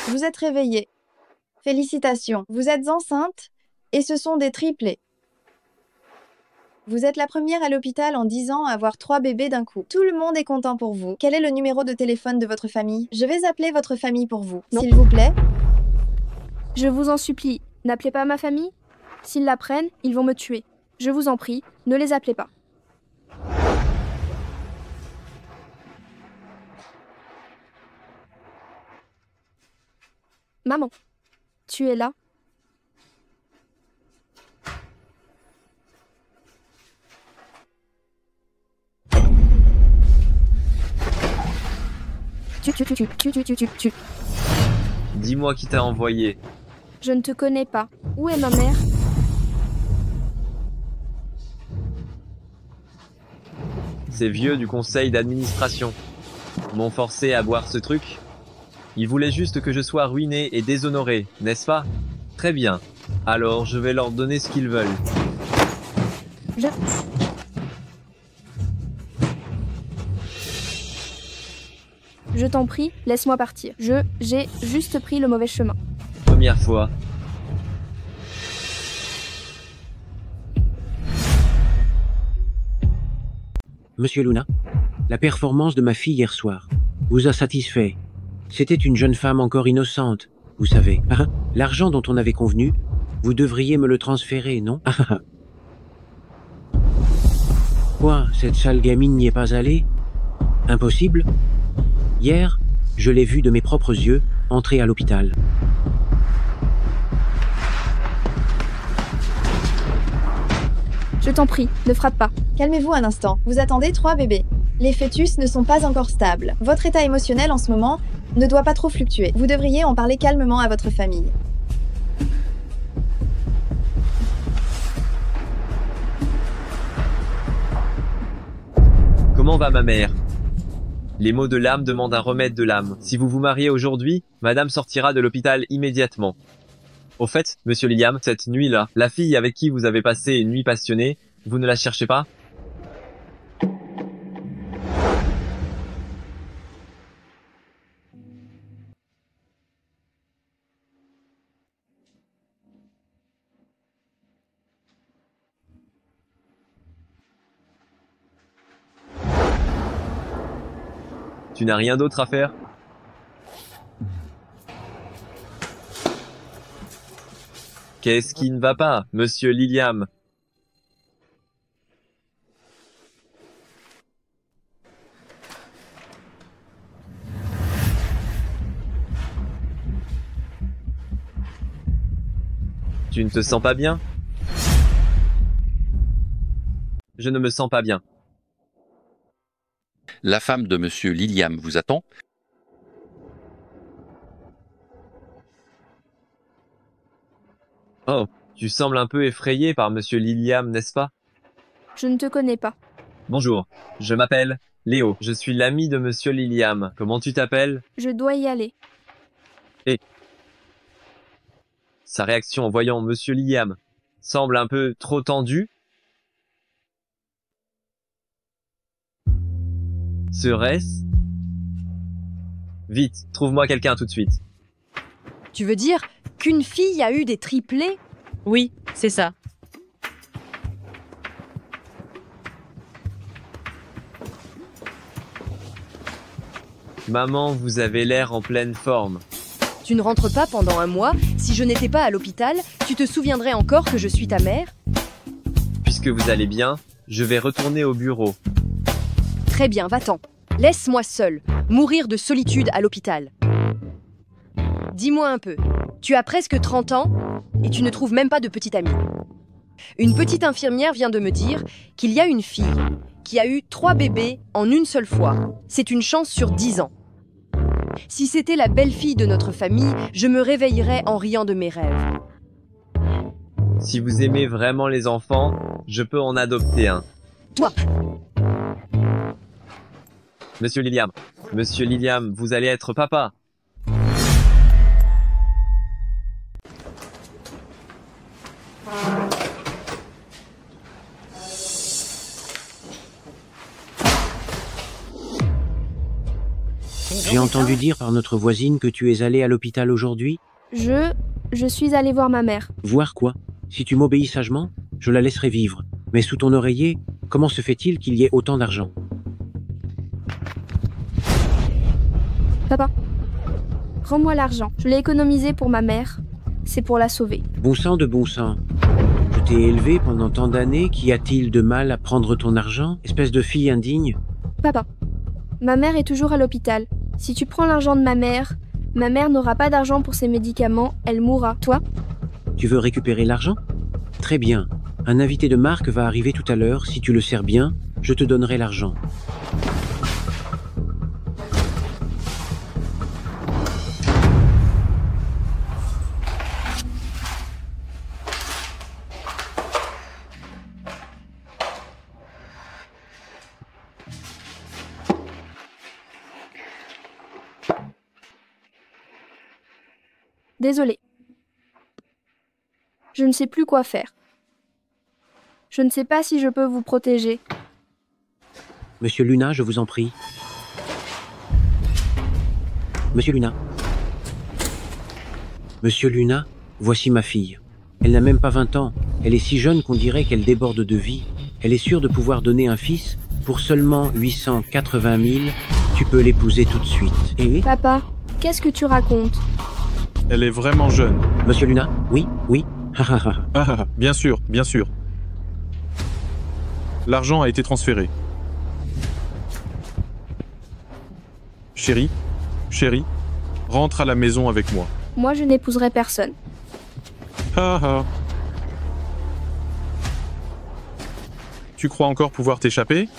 Vous êtes réveillée. Félicitations, vous êtes enceinte et ce sont des triplés. Vous êtes la première à l'hôpital en 10 ans à avoir 3 bébés d'un coup. Tout le monde est content pour vous. Quel est le numéro de téléphone de votre famille? Je vais appeler votre famille pour vous. Non. S'il vous plaît. Je vous en supplie, n'appelez pas ma famille. S'ils l'apprennent, ils vont me tuer. Je vous en prie, ne les appelez pas. Maman, tu es là? Tu. Dis-moi qui t'a envoyé. Je ne te connais pas. Où est ma mère? Ces vieux du conseil d'administration m'ont forcé à boire ce truc. Ils voulaient juste que je sois ruiné et déshonoré, n'est-ce pas? Très bien. Alors je vais leur donner ce qu'ils veulent. Je t'en prie, laisse-moi partir. J'ai juste pris le mauvais chemin. Première fois. Monsieur Luna, la performance de ma fille hier soir vous a satisfait. C'était une jeune femme encore innocente, vous savez. L'argent dont on avait convenu, vous devriez me le transférer, non? Quoi, cette sale gamine n'y est pas allée? Impossible. Hier, je l'ai vue de mes propres yeux entrer à l'hôpital. Je t'en prie, ne frappe pas. Calmez-vous un instant. Vous attendez 3 bébés. Les fœtus ne sont pas encore stables. Votre état émotionnel en ce moment ne doit pas trop fluctuer. Vous devriez en parler calmement à votre famille. Comment va ma mère? Les mots de l'âme demandent un remède de l'âme. Si vous vous mariez aujourd'hui, madame sortira de l'hôpital immédiatement. Au fait, monsieur Liam, cette nuit-là, la fille avec qui vous avez passé une nuit passionnée, vous ne la cherchez pas? Tu n'as rien d'autre à faire? Qu'est-ce qui ne va pas, monsieur Liliam? Tu ne te sens pas bien? Je ne me sens pas bien. La femme de monsieur Liliam vous attend. Oh, tu sembles un peu effrayé par monsieur Liliam, n'est-ce pas? Je ne te connais pas. Bonjour, je m'appelle Léo. Je suis l'ami de monsieur Liliam. Comment tu t'appelles? Je dois y aller. Sa réaction en voyant monsieur Liliam semble un peu trop tendue. Serait-ce? Vite, trouve-moi quelqu'un tout de suite. Tu veux dire qu'une fille a eu des triplés? Oui, c'est ça. Maman, vous avez l'air en pleine forme. Tu ne rentres pas pendant un mois. Si je n'étais pas à l'hôpital, tu te souviendrais encore que je suis ta mère? Puisque vous allez bien, je vais retourner au bureau. Très bien, va-t'en. Laisse-moi seule, mourir de solitude à l'hôpital. Dis-moi un peu, tu as presque 30 ans et tu ne trouves même pas de petite amie. Une petite infirmière vient de me dire qu'il y a une fille qui a eu 3 bébés en une seule fois. C'est une chance sur 10 ans. Si c'était la belle-fille de notre famille, je me réveillerais en riant de mes rêves. Si vous aimez vraiment les enfants, je peux en adopter un. Toi, Monsieur Liliam, vous allez être papa. J'ai entendu dire par notre voisine que tu es allé à l'hôpital aujourd'hui. Je suis allée voir ma mère. Voir quoi? Si tu m'obéis sagement, je la laisserai vivre. Mais sous ton oreiller, comment se fait-il qu'il y ait autant d'argent? Papa, rends-moi l'argent. Je l'ai économisé pour ma mère. C'est pour la sauver. Bon sang de bon sang. Je t'ai élevé pendant tant d'années, qu'y a-t-il de mal à prendre ton argent, espèce de fille indigne? Papa, ma mère est toujours à l'hôpital. Si tu prends l'argent de ma mère n'aura pas d'argent pour ses médicaments, elle mourra. Toi? Tu veux récupérer l'argent? Très bien. Un invité de marque va arriver tout à l'heure. Si tu le sers bien, je te donnerai l'argent. Désolée. Je ne sais plus quoi faire. Je ne sais pas si je peux vous protéger. Monsieur Luna, je vous en prie. Monsieur Luna. Monsieur Luna, voici ma fille. Elle n'a même pas 20 ans. Elle est si jeune qu'on dirait qu'elle déborde de vie. Elle est sûre de pouvoir donner un fils pour seulement 880 000. Tu peux l'épouser tout de suite. Et... Papa, qu'est-ce que tu racontes? Elle est vraiment jeune. Monsieur Luna? Oui, oui. Ah, bien sûr, bien sûr. L'argent a été transféré. Chérie, rentre à la maison avec moi. Moi, je n'épouserai personne. Tu crois encore pouvoir t'échapper?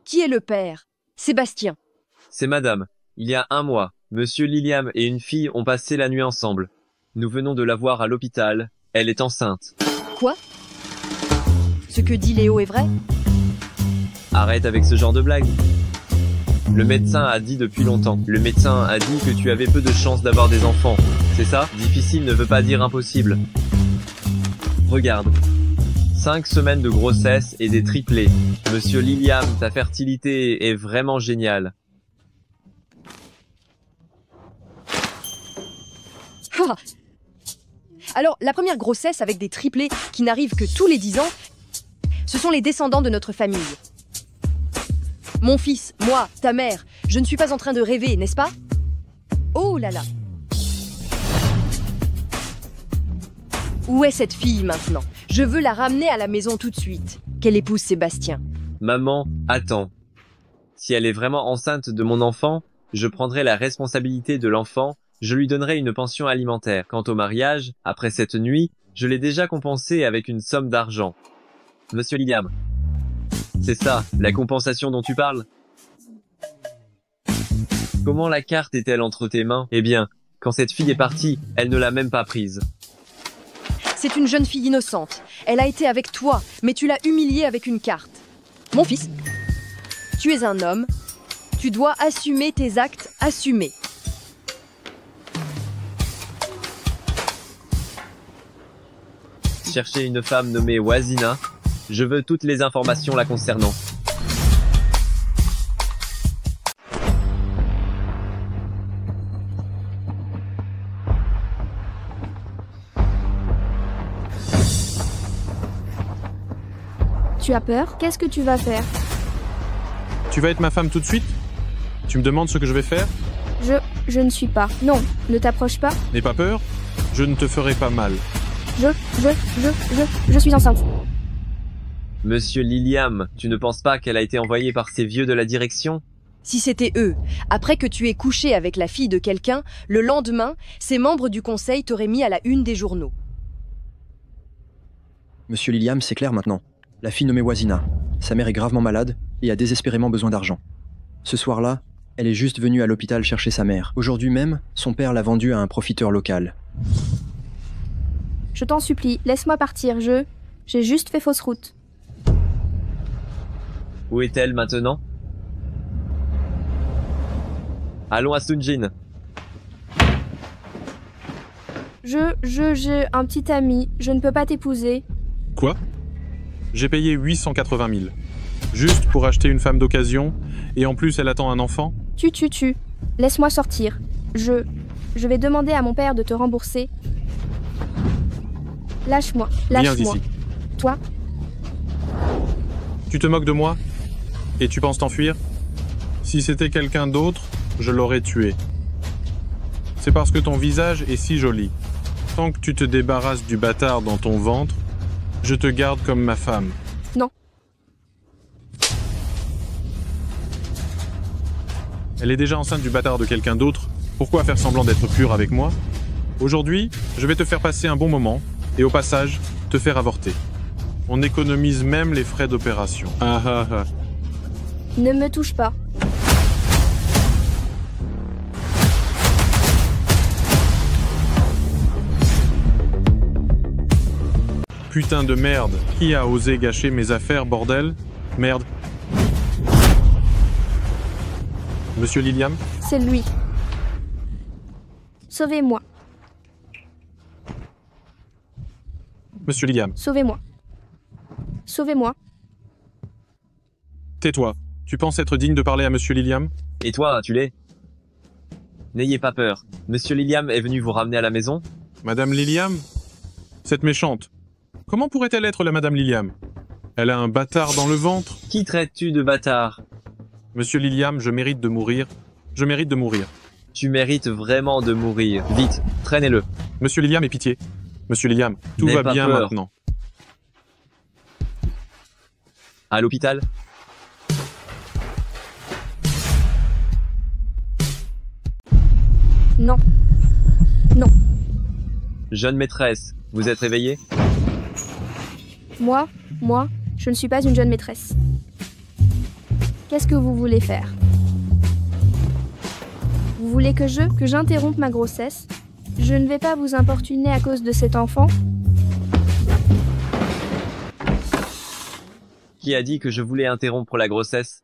Qui est le père? Sébastien. C'est madame. Il y a un mois, monsieur Liliam et une fille ont passé la nuit ensemble. Nous venons de la voir à l'hôpital. Elle est enceinte. Quoi? Ce que dit Léo est vrai? Arrête avec ce genre de blague. Le médecin a dit depuis longtemps. Le médecin a dit que tu avais peu de chances d'avoir des enfants. C'est ça? Difficile ne veut pas dire impossible. Regarde. 5 semaines de grossesse et des triplés. Monsieur Liliam, ta fertilité est vraiment géniale. Ah. Alors, la première grossesse avec des triplés qui n'arrivent que tous les 10 ans, ce sont les descendants de notre famille. Mon fils, moi, ta mère, je ne suis pas en train de rêver, n'est-ce pas? Oh là là! Où est cette fille maintenant? Je veux la ramener à la maison tout de suite. Qu'elle épouse Sébastien. Maman, attends. Si elle est vraiment enceinte de mon enfant, je prendrai la responsabilité de l'enfant, je lui donnerai une pension alimentaire. Quant au mariage, après cette nuit, je l'ai déjà compensé avec une somme d'argent. Monsieur Liliam, c'est ça, la compensation dont tu parles? Comment la carte est-elle entre tes mains? Eh bien, quand cette fille est partie, elle ne l'a même pas prise. C'est une jeune fille innocente. Elle a été avec toi, mais tu l'as humiliée avec une carte. Mon fils, tu es un homme. Tu dois assumer tes actes assumés. Chercher une femme nommée Wazina. Je veux toutes les informations la concernant. Tu as peur? Qu'est-ce que tu vas faire? Tu vas être ma femme tout de suite? Tu me demandes ce que je vais faire? Je ne suis pas. Non, ne t'approche pas. N'aie pas peur, je ne te ferai pas mal. Je suis enceinte. Monsieur Liliam, tu ne penses pas qu'elle a été envoyée par ces vieux de la direction? Si c'était eux, après que tu aies couché avec la fille de quelqu'un, le lendemain, ces membres du conseil t'auraient mis à la une des journaux. Monsieur Liliam, c'est clair maintenant. La fille nommée Wazina. Sa mère est gravement malade et a désespérément besoin d'argent. Ce soir-là, elle est juste venue à l'hôpital chercher sa mère. Aujourd'hui même, son père l'a vendue à un profiteur local. Je t'en supplie, laisse-moi partir, j'ai juste fait fausse route. Où est-elle maintenant? Allons à Sunjin. J'ai un petit ami. Je ne peux pas t'épouser. Quoi? J'ai payé 880 000. Juste pour acheter une femme d'occasion, et en plus elle attend un enfant? Tu. Laisse-moi sortir. Je vais demander à mon père de te rembourser. Lâche-moi. Viens ici. Toi? Tu te moques de moi? Et tu penses t'enfuir? Si c'était quelqu'un d'autre, je l'aurais tué. C'est parce que ton visage est si joli. Tant que tu te débarrasses du bâtard dans ton ventre, je te garde comme ma femme. Non. Elle est déjà enceinte du bâtard de quelqu'un d'autre. Pourquoi faire semblant d'être pure avec moi? Aujourd'hui, je vais te faire passer un bon moment et au passage, te faire avorter. On économise même les frais d'opération. Ah ah ah. Ne me touche pas. Putain de merde. Qui a osé gâcher mes affaires, bordel? Merde. Monsieur Liliam? C'est lui. Sauvez-moi. Monsieur Liliam, Sauvez-moi. Sauvez-moi. tais-toi. Tu penses être digne de parler à Monsieur Liliam? Et toi, tu l'es? N'ayez pas peur. Monsieur Liliam est venu vous ramener à la maison? Madame Liliam? Cette méchante. Comment pourrait-elle être la Madame Liliam? Elle a un bâtard dans le ventre. Qui traites-tu de bâtard? Monsieur Liliam, je mérite de mourir. Je mérite de mourir. Tu mérites vraiment de mourir. Vite, traînez-le. Monsieur Liliam, aie pitié. Monsieur Liliam, tout N'aie va pas bien peur. maintenant. À l'hôpital? Non. Jeune maîtresse, vous êtes réveillée? Moi, je ne suis pas une jeune maîtresse. Qu'est-ce que vous voulez faire? Vous voulez que j'interrompe ma grossesse? Je ne vais pas vous importuner à cause de cet enfant. Qui a dit que je voulais interrompre la grossesse?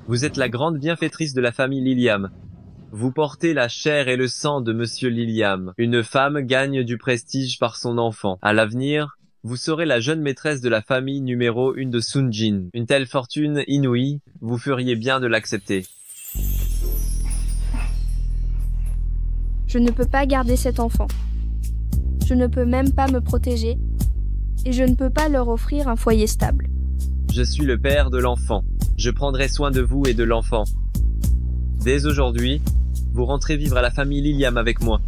Vous êtes la grande bienfaitrice de la famille Liliam. Vous portez la chair et le sang de Monsieur Liliam. Une femme gagne du prestige par son enfant. À l'avenir, vous serez la jeune maîtresse de la famille numéro 1 de Sunjin. Une telle fortune inouïe, vous feriez bien de l'accepter. Je ne peux pas garder cet enfant. Je ne peux même pas me protéger. Et je ne peux pas leur offrir un foyer stable. Je suis le père de l'enfant. Je prendrai soin de vous et de l'enfant. Dès aujourd'hui, vous rentrez vivre à la famille Liliam avec moi.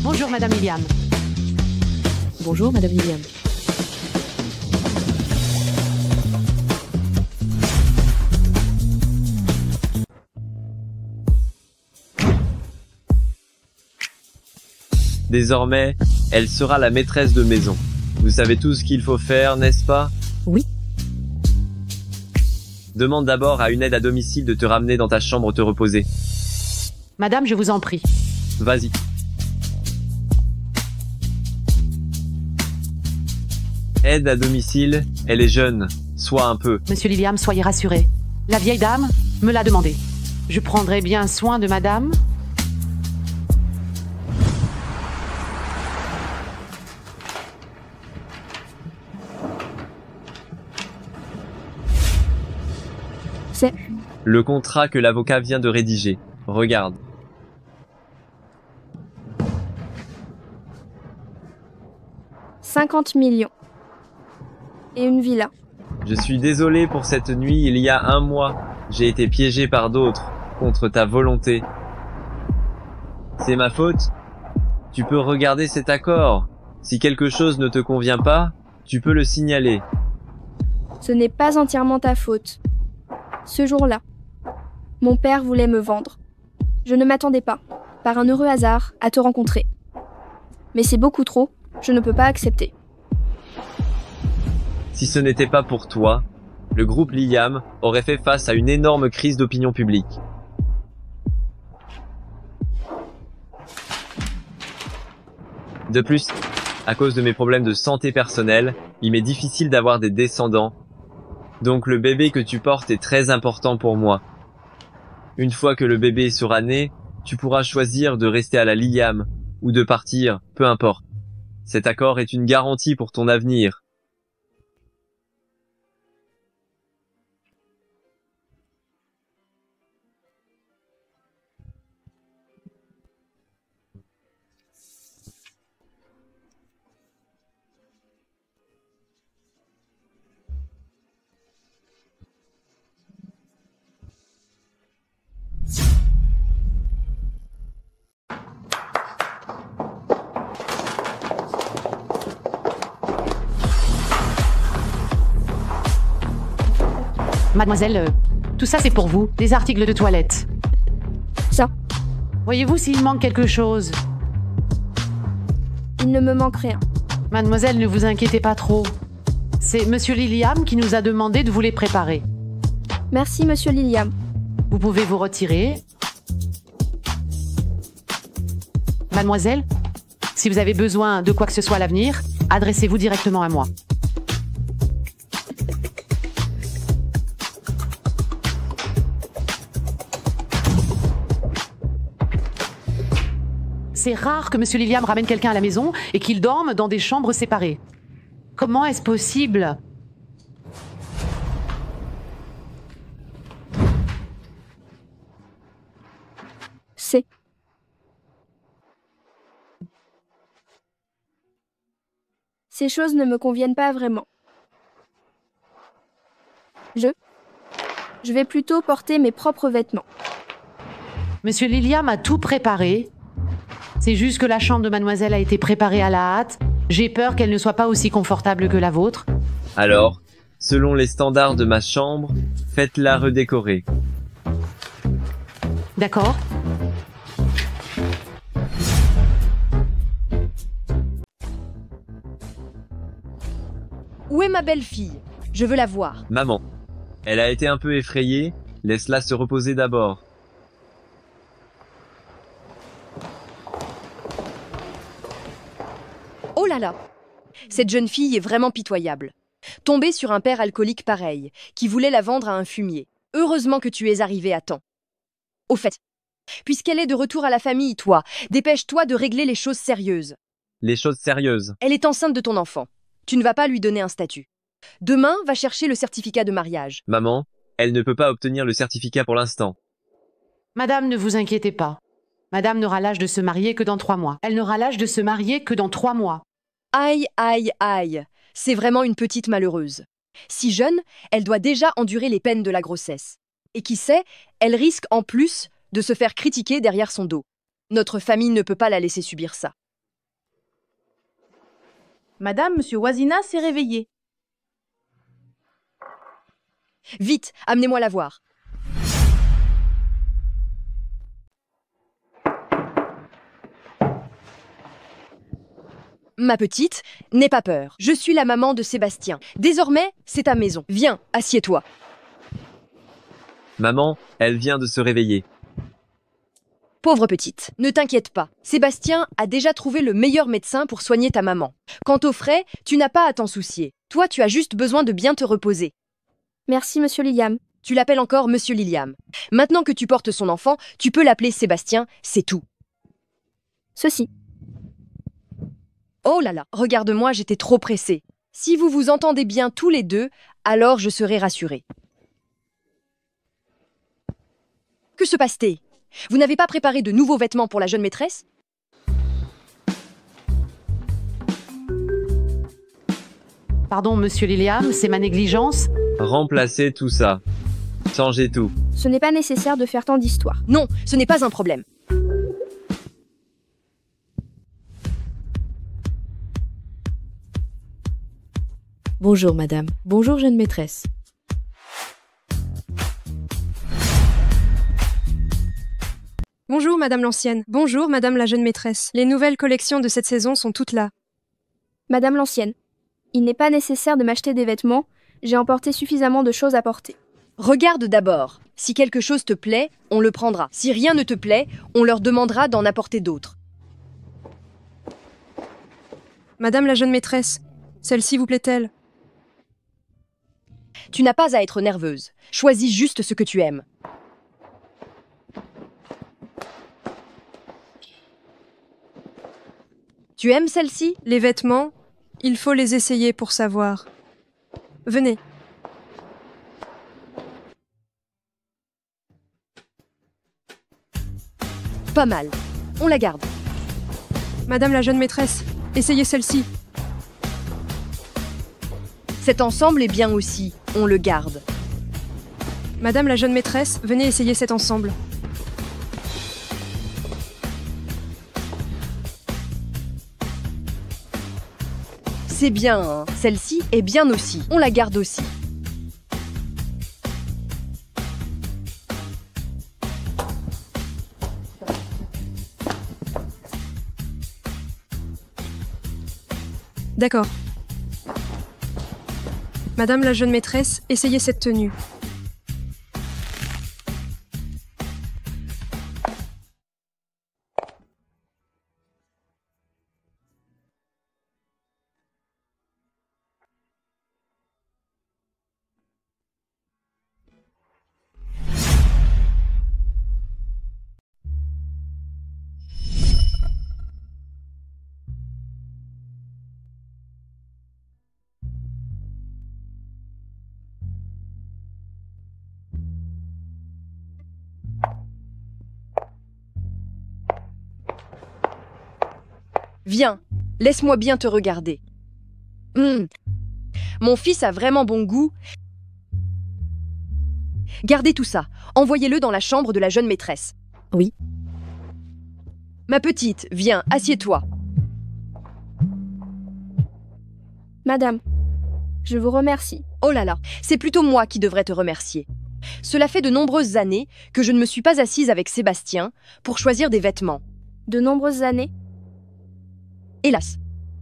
Bonjour Madame Liliam. Bonjour, Madame Liliam. Désormais, elle sera la maîtresse de maison. Vous savez tout ce qu'il faut faire, n'est-ce pas? Oui. Demande d'abord à une aide à domicile de te ramener dans ta chambre te reposer. Madame, je vous en prie. Vas-y. Aide à domicile, elle est jeune. Sois un peu. Monsieur Liliam, soyez rassuré. La vieille dame me l'a demandé. Je prendrai bien soin de madame. C'est... Le contrat que l'avocat vient de rédiger. Regarde. « 50 millions. Et une villa. Je suis désolé pour cette nuit, il y a un mois. J'ai été piégé par d'autres, contre ta volonté. C'est ma faute? Tu peux regarder cet accord. Si quelque chose ne te convient pas, tu peux le signaler. Ce n'est pas entièrement ta faute. Ce jour-là, mon père voulait me vendre. Je ne m'attendais pas, par un heureux hasard, à te rencontrer. Mais c'est beaucoup trop, je ne peux pas accepter. Si ce n'était pas pour toi, le groupe Liliam aurait fait face à une énorme crise d'opinion publique. De plus, À cause de mes problèmes de santé personnelle, il m'est difficile d'avoir des descendants. Donc le bébé que tu portes est très important pour moi. Une fois que le bébé sera né, tu pourras choisir de rester à la Liliam ou de partir, peu importe. Cet accord est une garantie pour ton avenir. Mademoiselle, tout ça c'est pour vous, des articles de toilette. Ça, Voyez-vous s'il manque quelque chose? il ne me manque rien. Mademoiselle, ne vous inquiétez pas trop. C'est Monsieur Liliam qui nous a demandé de vous les préparer. Merci, monsieur Liliam. Vous pouvez vous retirer. Mademoiselle, si vous avez besoin de quoi que ce soit à l'avenir, adressez-vous directement à moi. C'est rare que Monsieur Liliam ramène quelqu'un à la maison et qu'il dorme dans des chambres séparées. Comment est-ce possible? C'est... Ces choses ne me conviennent pas vraiment. Je vais plutôt porter mes propres vêtements. Monsieur Liliam a tout préparé. C'est juste que la chambre de mademoiselle a été préparée à la hâte. J'ai peur qu'elle ne soit pas aussi confortable que la vôtre. Alors, selon les standards de ma chambre, faites-la redécorer. D'accord? Où est ma belle-fille? Je veux la voir. Maman, elle a été un peu effrayée, laisse-la se reposer d'abord. Oh là là! Cette jeune fille est vraiment pitoyable. Tomber sur un père alcoolique pareil, qui voulait la vendre à un fumier. Heureusement que tu es arrivé à temps. Au fait, puisqu'elle est de retour à la famille, toi, dépêche-toi de régler les choses sérieuses. Les choses sérieuses. Elle est enceinte de ton enfant. Tu ne vas pas lui donner un statut. Demain, va chercher le certificat de mariage. Maman, elle ne peut pas obtenir le certificat pour l'instant. Madame, ne vous inquiétez pas. Madame n'aura l'âge de se marier que dans 3 mois. Elle n'aura l'âge de se marier que dans 3 mois. Aïe, aïe, aïe. C'est vraiment une petite malheureuse. Si jeune, elle doit déjà endurer les peines de la grossesse. Et qui sait, elle risque en plus de se faire critiquer derrière son dos. Notre famille ne peut pas la laisser subir ça. Madame, monsieur Wazina s'est réveillé. Vite, amenez-moi la voir. Ma petite, n'aie pas peur. Je suis la maman de Sébastien. Désormais, c'est ta maison. Viens, assieds-toi. Maman, elle vient de se réveiller. Pauvre petite, ne t'inquiète pas. Sébastien a déjà trouvé le meilleur médecin pour soigner ta maman. Quant aux frais, tu n'as pas à t'en soucier. Toi, tu as juste besoin de bien te reposer. Merci, monsieur Liliam. Tu l'appelles encore Monsieur Liliam. Maintenant que tu portes son enfant, tu peux l'appeler Sébastien, c'est tout. Ceci. Oh là là, regarde-moi, j'étais trop pressée. Si vous vous entendez bien tous les deux, alors je serai rassurée. Que se passe-t-il? Vous n'avez pas préparé de nouveaux vêtements pour la jeune maîtresse? Pardon, Monsieur Liliam, c'est ma négligence. Remplacez tout ça. Changez tout. Ce n'est pas nécessaire de faire tant d'histoires. Non, ce n'est pas un problème. Bonjour madame, bonjour jeune maîtresse. Bonjour madame l'ancienne, bonjour madame la jeune maîtresse. Les nouvelles collections de cette saison sont toutes là. Madame l'ancienne, il n'est pas nécessaire de m'acheter des vêtements, j'ai emporté suffisamment de choses à porter. Regarde d'abord. Si quelque chose te plaît, on le prendra. Si rien ne te plaît, on leur demandera d'en apporter d'autres. Madame la jeune maîtresse, celle-ci vous plaît-elle? Tu n'as pas à être nerveuse. Choisis juste ce que tu aimes. Tu aimes celle-ci? Les vêtements, il faut les essayer pour savoir. Venez. Pas mal. On la garde. Madame la jeune maîtresse, essayez celle-ci. Cet ensemble est bien aussi. On le garde. Madame la jeune maîtresse, venez essayer cet ensemble. C'est bien, hein. Celle-ci est bien aussi. On la garde aussi. D'accord. Madame la jeune maîtresse, essayez cette tenue. Viens, laisse-moi bien te regarder. Mon fils a vraiment bon goût. Gardez tout ça. Envoyez-le dans la chambre de la jeune maîtresse. Oui. Ma petite, viens, assieds-toi. Madame, je vous remercie. Oh là là, c'est plutôt moi qui devrais te remercier. Cela fait de nombreuses années que je ne me suis pas assise avec Sébastien pour choisir des vêtements. De nombreuses années? Hélas,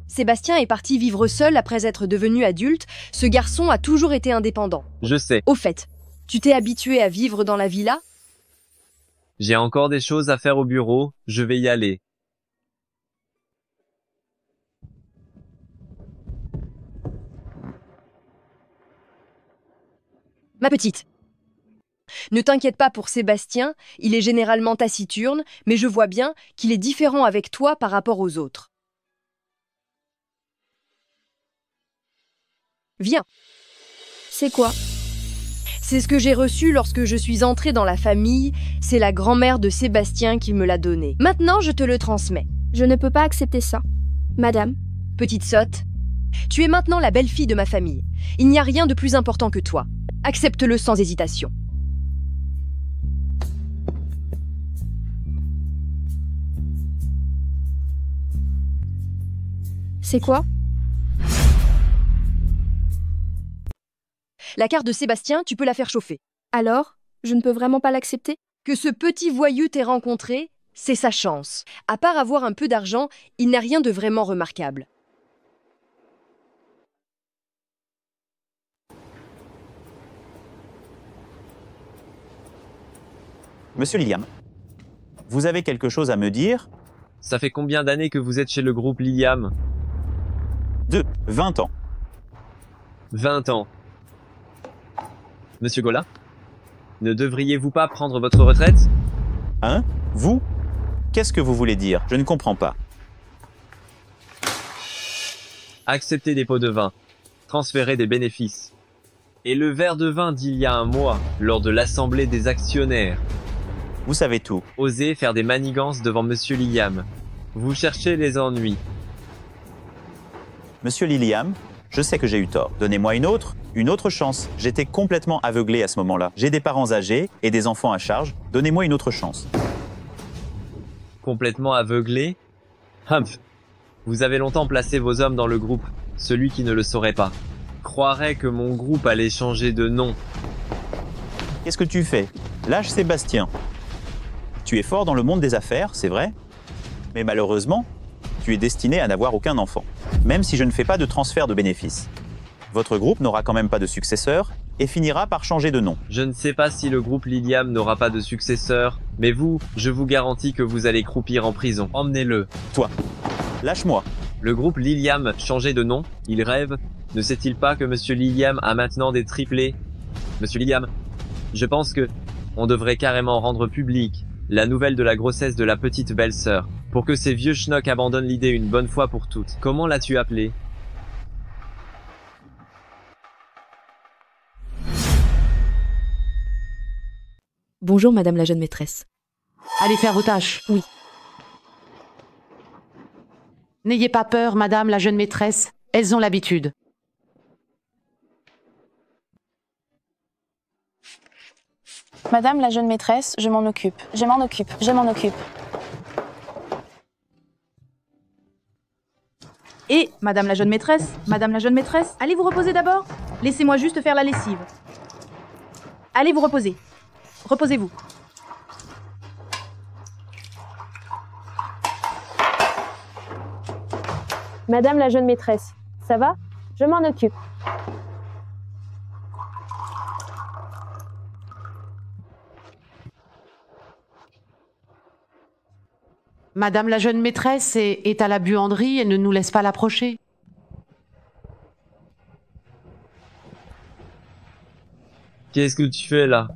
Sébastien est parti vivre seul après être devenu adulte. Ce garçon a toujours été indépendant. Je sais. Au fait, tu t'es habitué à vivre dans la villa? J'ai encore des choses à faire au bureau, je vais y aller. Ma petite, ne t'inquiète pas pour Sébastien, il est généralement taciturne, mais je vois bien qu'il est différent avec toi par rapport aux autres. Viens. C'est quoi? C'est ce que j'ai reçu lorsque je suis entrée dans la famille. C'est la grand-mère de Sébastien qui me l'a donné. Maintenant, je te le transmets. Je ne peux pas accepter ça. Madame. Petite sotte, tu es maintenant la belle-fille de ma famille. Il n'y a rien de plus important que toi. Accepte-le sans hésitation. C'est quoi? La carte de Sébastien, tu peux la faire chauffer. Alors, je ne peux vraiment pas l'accepter? Que ce petit voyou t'ait rencontré, c'est sa chance. À part avoir un peu d'argent, il n'a rien de vraiment remarquable. Monsieur Liliam, vous avez quelque chose à me dire? Ça fait combien d'années que vous êtes chez le groupe Liliam? 20 ans. 20 ans. Monsieur Gola, ne devriez-vous pas prendre votre retraite? Hein? Vous? Qu'est-ce que vous voulez dire? Je ne comprends pas. Accepter des pots de vin, transférer des bénéfices. Et le verre de vin d'il y a un mois, lors de l'assemblée des actionnaires. Vous savez tout. Osez faire des manigances devant Monsieur Liliam. Vous cherchez les ennuis. Monsieur Liliam, je sais que j'ai eu tort. Donnez-moi une autre chance. J'étais complètement aveuglé à ce moment-là. J'ai des parents âgés et des enfants à charge. Donnez-moi une autre chance. Complètement aveuglé? Humph. Vous avez longtemps placé vos hommes dans le groupe. Celui qui ne le saurait pas croirait que mon groupe allait changer de nom. Qu'est-ce que tu fais? Lâche Sébastien. Tu es fort dans le monde des affaires, c'est vrai. Mais malheureusement, tu es destiné à n'avoir aucun enfant. Même si je ne fais pas de transfert de bénéfices. Votre groupe n'aura quand même pas de successeur et finira par changer de nom. Je ne sais pas si le groupe Liliam n'aura pas de successeur, mais vous, je vous garantis que vous allez croupir en prison. Emmenez-le. Toi, lâche-moi. Le groupe Liliam changé de nom, il rêve. Ne sait-il pas que Monsieur Liliam a maintenant des triplés? Monsieur Liliam, je pense que on devrait carrément rendre public la nouvelle de la grossesse de la petite belle-sœur, pour que ces vieux schnocks abandonnent l'idée une bonne fois pour toutes. Comment l'as-tu appelée? Bonjour, madame la jeune maîtresse. Allez faire vos tâches. Oui. N'ayez pas peur, madame la jeune maîtresse. Elles ont l'habitude. Madame la jeune maîtresse, je m'en occupe. Je m'en occupe. Je m'en occupe. Et, madame la jeune maîtresse, allez vous reposer d'abord. Laissez-moi juste faire la lessive. Allez vous reposer. Reposez-vous. Madame la jeune maîtresse, ça va? Je m'en occupe. Madame la jeune maîtresse est à la buanderie et ne nous laisse pas l'approcher. Qu'est-ce que tu fais là?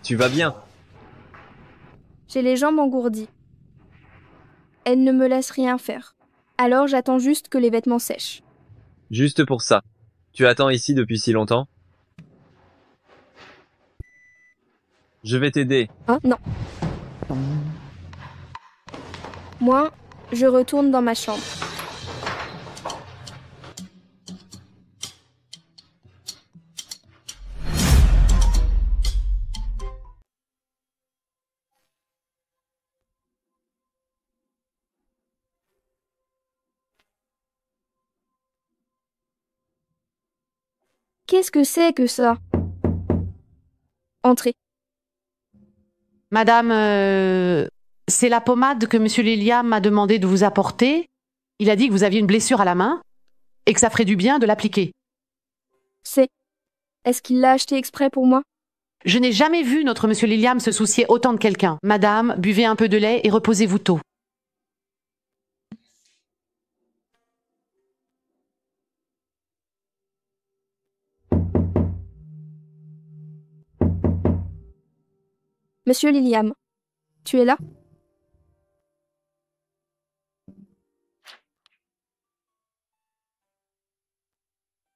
Tu vas bien? J'ai les jambes engourdies. Elle ne me laisse rien faire. Alors j'attends juste que les vêtements sèchent. Juste pour ça. Tu attends ici depuis si longtemps? Je vais t'aider. Hein? Non. Moi, je retourne dans ma chambre. Qu'est-ce que c'est que ça? Entrez. Madame, c'est la pommade que Monsieur Liliam m'a demandé de vous apporter. Il a dit que vous aviez une blessure à la main et que ça ferait du bien de l'appliquer. Est-ce qu'il l'a acheté exprès pour moi? Je n'ai jamais vu notre Monsieur Liliam se soucier autant de quelqu'un. Madame, buvez un peu de lait et reposez-vous tôt. Monsieur Liliam, tu es là?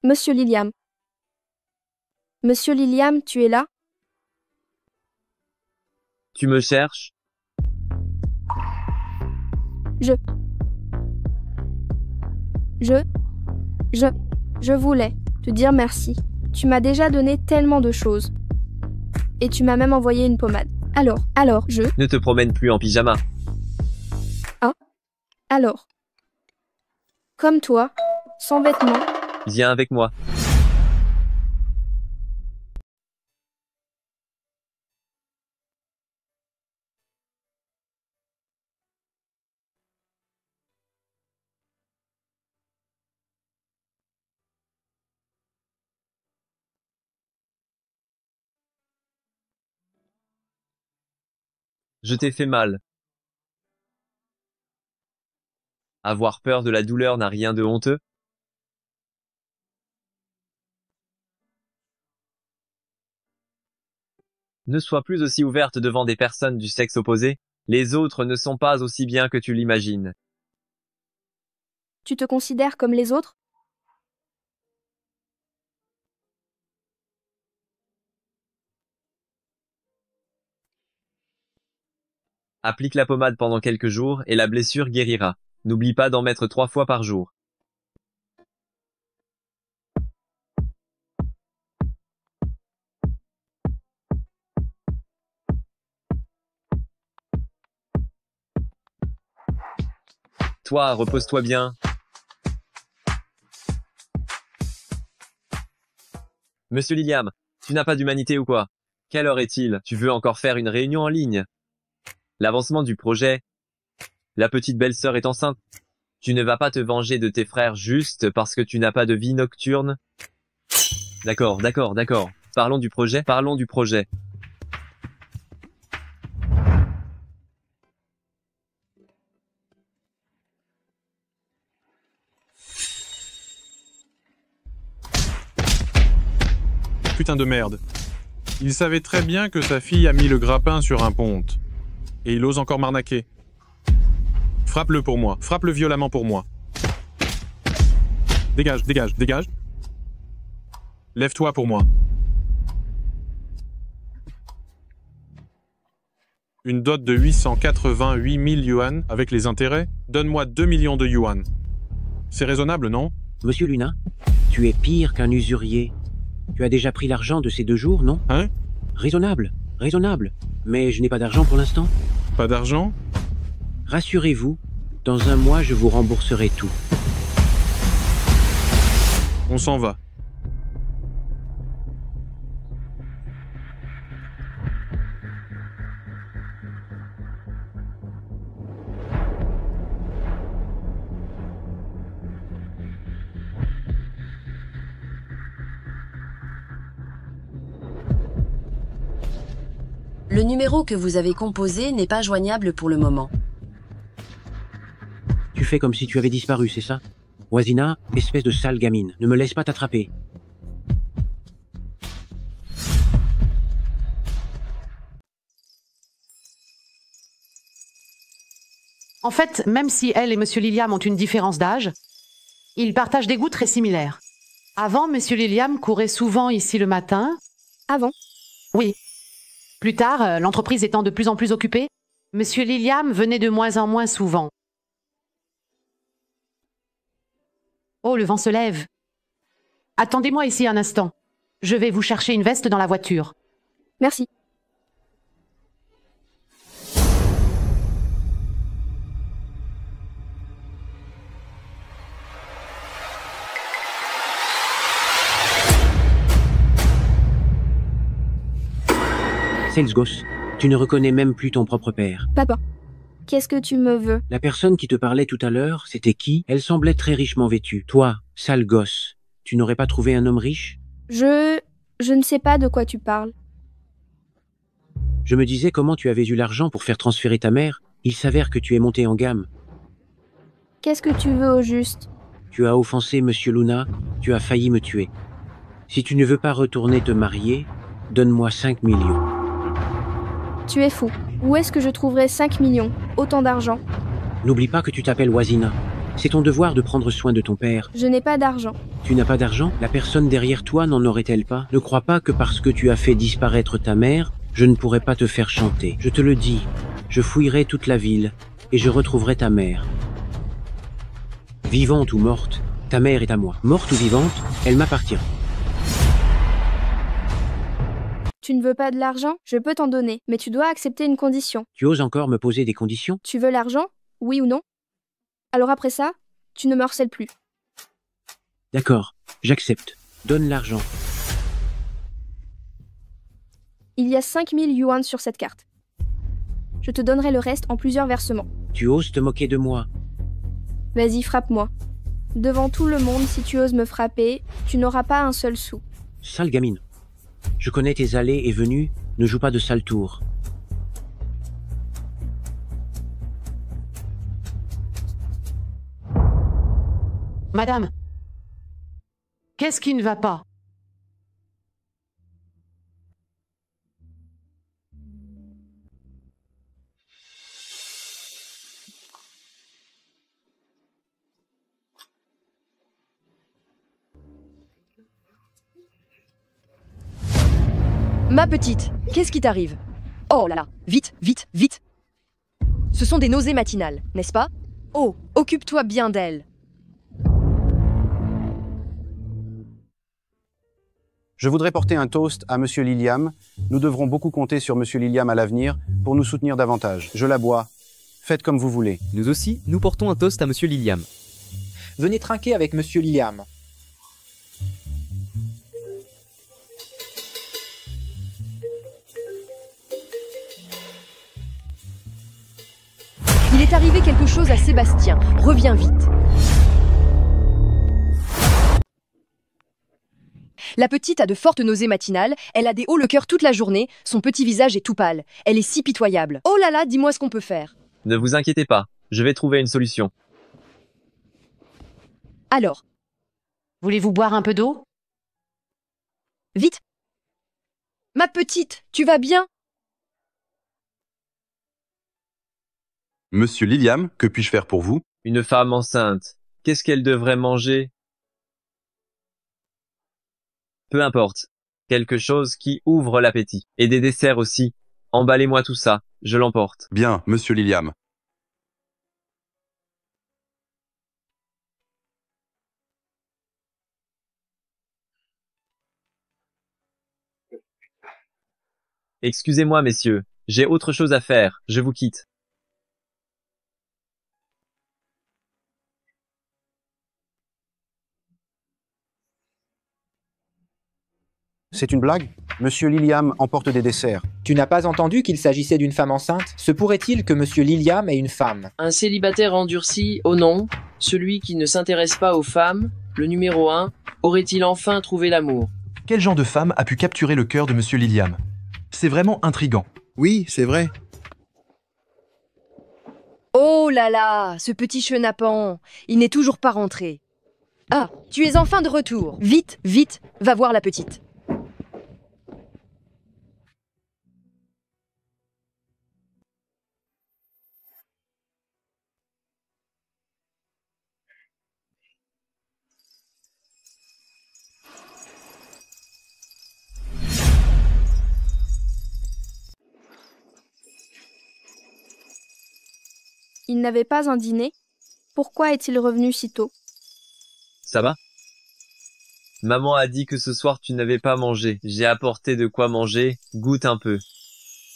Monsieur Liliam. Monsieur Liliam, tu es là? Tu me cherches? Je voulais te dire merci. Tu m'as déjà donné tellement de choses. Et tu m'as même envoyé une pommade. Alors, je... Ne te promène plus en pyjama. Ah? Alors. Comme toi, sans vêtements. Viens avec moi. Je t'ai fait mal. Avoir peur de la douleur n'a rien de honteux. Ne sois plus aussi ouverte devant des personnes du sexe opposé. Les autres ne sont pas aussi bien que tu l'imagines. Tu te considères comme les autres? Applique la pommade pendant quelques jours et la blessure guérira. N'oublie pas d'en mettre 3 fois par jour. Toi, repose-toi bien. Monsieur Liliam, tu n'as pas d'humanité ou quoi? Quelle heure est-il? Tu veux encore faire une réunion en ligne? L'avancement du projet. La petite belle-sœur est enceinte. Tu ne vas pas te venger de tes frères juste parce que tu n'as pas de vie nocturne? D'accord. Parlons du projet. putain de merde. Il savait très bien que sa fille a mis le grappin sur un ponte. Et il ose encore m'arnaquer. Frappe-le pour moi. Frappe-le violemment pour moi. Dégage, dégage, dégage. Lève-toi pour moi. Une dot de 888 000 yuan avec les intérêts. Donne-moi 2 millions de yuan. C'est raisonnable, non? Monsieur Luna, tu es pire qu'un usurier. Tu as déjà pris l'argent de ces 2 jours, non? Hein? Raisonnable, raisonnable. Mais je n'ai pas d'argent pour l'instant. Pas d'argent? Rassurez-vous, dans un mois, je vous rembourserai tout. On s'en va. Le numéro que vous avez composé n'est pas joignable pour le moment. Tu fais comme si tu avais disparu, c'est ça? Wazina, espèce de sale gamine, ne me laisse pas t'attraper. En fait, même si elle et Monsieur Liliam ont une différence d'âge, ils partagent des goûts très similaires. Avant, Monsieur Liliam courait souvent ici le matin. Avant? Oui. Plus tard, l'entreprise étant de plus en plus occupée, Monsieur Liliam venait de moins en moins souvent. Oh, le vent se lève. Attendez-moi ici un instant. Je vais vous chercher une veste dans la voiture. Merci. Sales gosse, tu ne reconnais même plus ton propre père. Papa, qu'est-ce que tu me veux? La personne qui te parlait tout à l'heure, c'était qui? Elle semblait très richement vêtue. Toi, sale gosse, tu n'aurais pas trouvé un homme riche? Je ne sais pas de quoi tu parles. Je me disais comment tu avais eu l'argent pour faire transférer ta mère. Il s'avère que tu es monté en gamme. Qu'est-ce que tu veux au juste? Tu as offensé Monsieur Luna, tu as failli me tuer. Si tu ne veux pas retourner te marier, donne-moi 5 millions. Tu es fou. Où est-ce que je trouverai 5 millions? Autant d'argent? N'oublie pas que tu t'appelles Wazina. C'est ton devoir de prendre soin de ton père. Je n'ai pas d'argent. Tu n'as pas d'argent? La personne derrière toi n'en aurait-elle pas? Ne crois pas que parce que tu as fait disparaître ta mère, je ne pourrais pas te faire chanter. Je te le dis, je fouillerai toute la ville et je retrouverai ta mère. Vivante ou morte, ta mère est à moi. Morte ou vivante, elle m'appartient. Tu ne veux pas de l'argent? Je peux t'en donner, mais tu dois accepter une condition. Tu oses encore me poser des conditions? Tu veux l'argent? Oui ou non? Alors après ça, tu ne me harcèles plus. D'accord, j'accepte. Donne l'argent. Il y a 5000 yuan sur cette carte. Je te donnerai le reste en plusieurs versements. Tu oses te moquer de moi? Vas-y, frappe-moi. Devant tout le monde, si tu oses me frapper, tu n'auras pas un seul sou. Sale gamine. Je connais tes allées et venues, ne joue pas de sale tour. Madame, qu'est-ce qui ne va pas? Ma petite, qu'est-ce qui t'arrive? Oh là là, vite, vite, vite! Ce sont des nausées matinales, n'est-ce pas? Oh, occupe-toi bien d'elle. Je voudrais porter un toast à Monsieur Liliam. Nous devrons beaucoup compter sur Monsieur Liliam à l'avenir pour nous soutenir davantage. Je la bois. Faites comme vous voulez. Nous aussi, nous portons un toast à Monsieur Liliam. Venez trinquer avec Monsieur Liliam. Il est arrivé quelque chose à Sébastien. Reviens vite. La petite a de fortes nausées matinales, elle a des hauts le cœur toute la journée, son petit visage est tout pâle. Elle est si pitoyable. Oh là là, dis-moi ce qu'on peut faire. Ne vous inquiétez pas, je vais trouver une solution. Alors? Voulez-vous boire un peu d'eau? Vite! Ma petite, tu vas bien? Monsieur Liliam, que puis-je faire pour vous? Une femme enceinte. Qu'est-ce qu'elle devrait manger? Peu importe. Quelque chose qui ouvre l'appétit. Et des desserts aussi. Emballez-moi tout ça. Je l'emporte. Bien, monsieur Liliam. Excusez-moi, messieurs. J'ai autre chose à faire. Je vous quitte. C'est une blague? Monsieur Liliam emporte des desserts. Tu n'as pas entendu qu'il s'agissait d'une femme enceinte? Se pourrait-il que Monsieur Liliam ait une femme? Un célibataire endurci, oh non, celui qui ne s'intéresse pas aux femmes, le numéro 1, aurait-il enfin trouvé l'amour? Quel genre de femme a pu capturer le cœur de Monsieur Liliam? C'est vraiment intriguant. Oui, c'est vrai. Oh là là, ce petit chenapan, il n'est toujours pas rentré. Ah, tu es enfin de retour. Vite, vite, va voir la petite. Il n'avait pas un dîner. Pourquoi est-il revenu si tôt? Ça va? Maman a dit que ce soir tu n'avais pas mangé. J'ai apporté de quoi manger. Goûte un peu.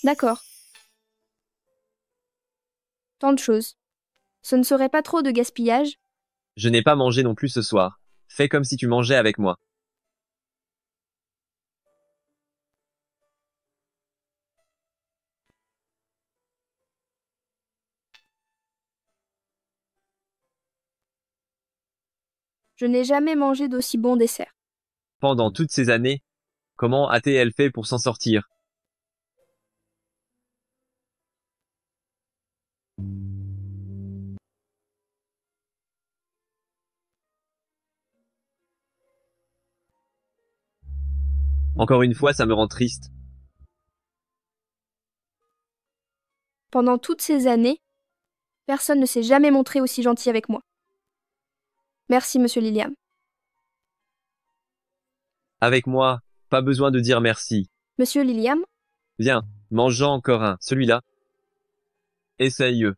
D'accord. Tant de choses. Ce ne serait pas trop de gaspillage? Je n'ai pas mangé non plus ce soir. Fais comme si tu mangeais avec moi. Je n'ai jamais mangé d'aussi bon dessert. Pendant toutes ces années, comment a-t-elle fait pour s'en sortir? Encore une fois, ça me rend triste. Pendant toutes ces années, personne ne s'est jamais montré aussi gentil avec moi. Merci, Monsieur Liliam. Avec moi, pas besoin de dire merci. Monsieur Liliam? Viens, mange-en encore un, celui-là. Essaye-le.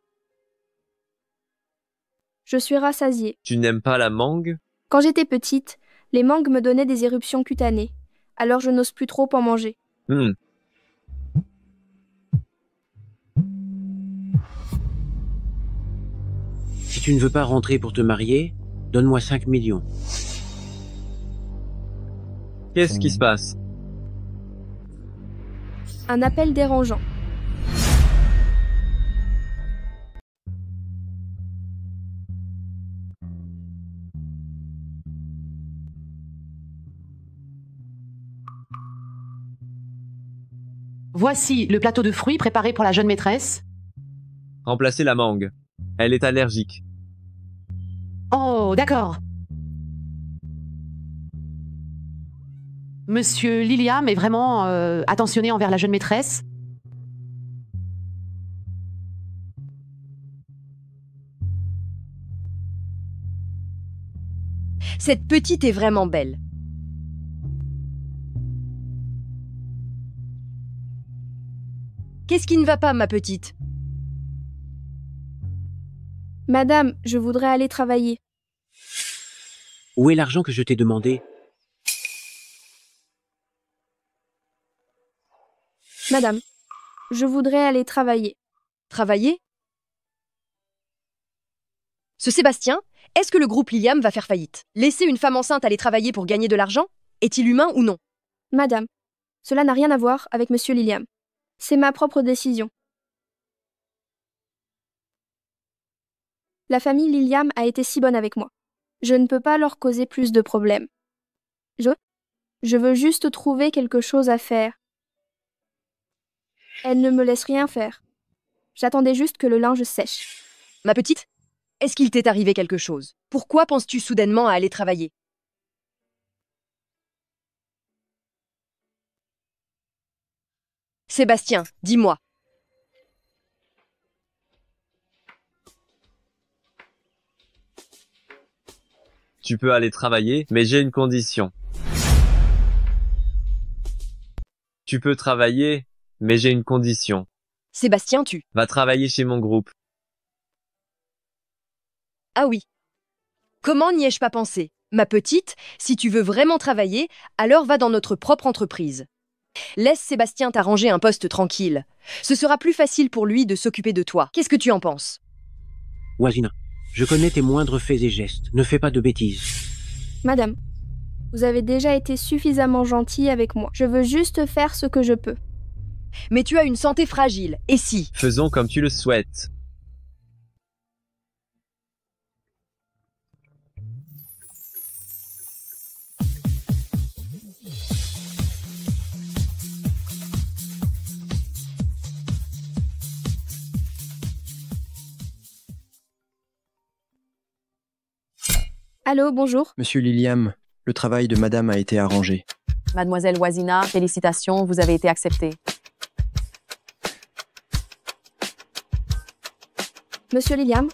Je suis rassasiée. Tu n'aimes pas la mangue? Quand j'étais petite, les mangues me donnaient des éruptions cutanées. Alors je n'ose plus trop en manger. Si tu ne veux pas rentrer pour te marier, donne-moi 5 millions. Qu'est-ce qui se passe? Un appel dérangeant. Voici le plateau de fruits préparé pour la jeune maîtresse. Remplacer la mangue. Elle est allergique. Oh, d'accord. Monsieur Liliam est vraiment attentionné envers la jeune maîtresse. Cette petite est vraiment belle. Qu'est-ce qui ne va pas, ma petite? Madame, je voudrais aller travailler. Où est l'argent que je t'ai demandé? Madame, je voudrais aller travailler. Travailler? Ce Sébastien, est-ce que le groupe Liliam va faire faillite? Laisser une femme enceinte aller travailler pour gagner de l'argent? Est-il humain ou non? Madame, cela n'a rien à voir avec Monsieur Liliam. C'est ma propre décision. La famille Liliam a été si bonne avec moi. Je ne peux pas leur causer plus de problèmes. Je veux juste trouver quelque chose à faire. Elle ne me laisse rien faire. J'attendais juste que le linge sèche. Ma petite, est-ce qu'il t'est arrivé quelque chose? Pourquoi penses-tu soudainement à aller travailler? Sébastien, dis-moi. Tu peux aller travailler, mais j'ai une condition. Tu peux travailler, mais j'ai une condition. Sébastien, tu... Va travailler chez mon groupe. Ah oui. Comment n'y ai-je pas pensé? Ma petite, si tu veux vraiment travailler, alors va dans notre propre entreprise. Laisse Sébastien t'arranger un poste tranquille. Ce sera plus facile pour lui de s'occuper de toi. Qu'est-ce que tu en penses? Voisina, je connais tes moindres faits et gestes. Ne fais pas de bêtises. Madame, vous avez déjà été suffisamment gentille avec moi. Je veux juste faire ce que je peux. Mais tu as une santé fragile, et si? Faisons comme tu le souhaites. Allô, bonjour. Monsieur Liliam, le travail de madame a été arrangé. Mademoiselle Wazina, félicitations, vous avez été acceptée. Monsieur Liliam?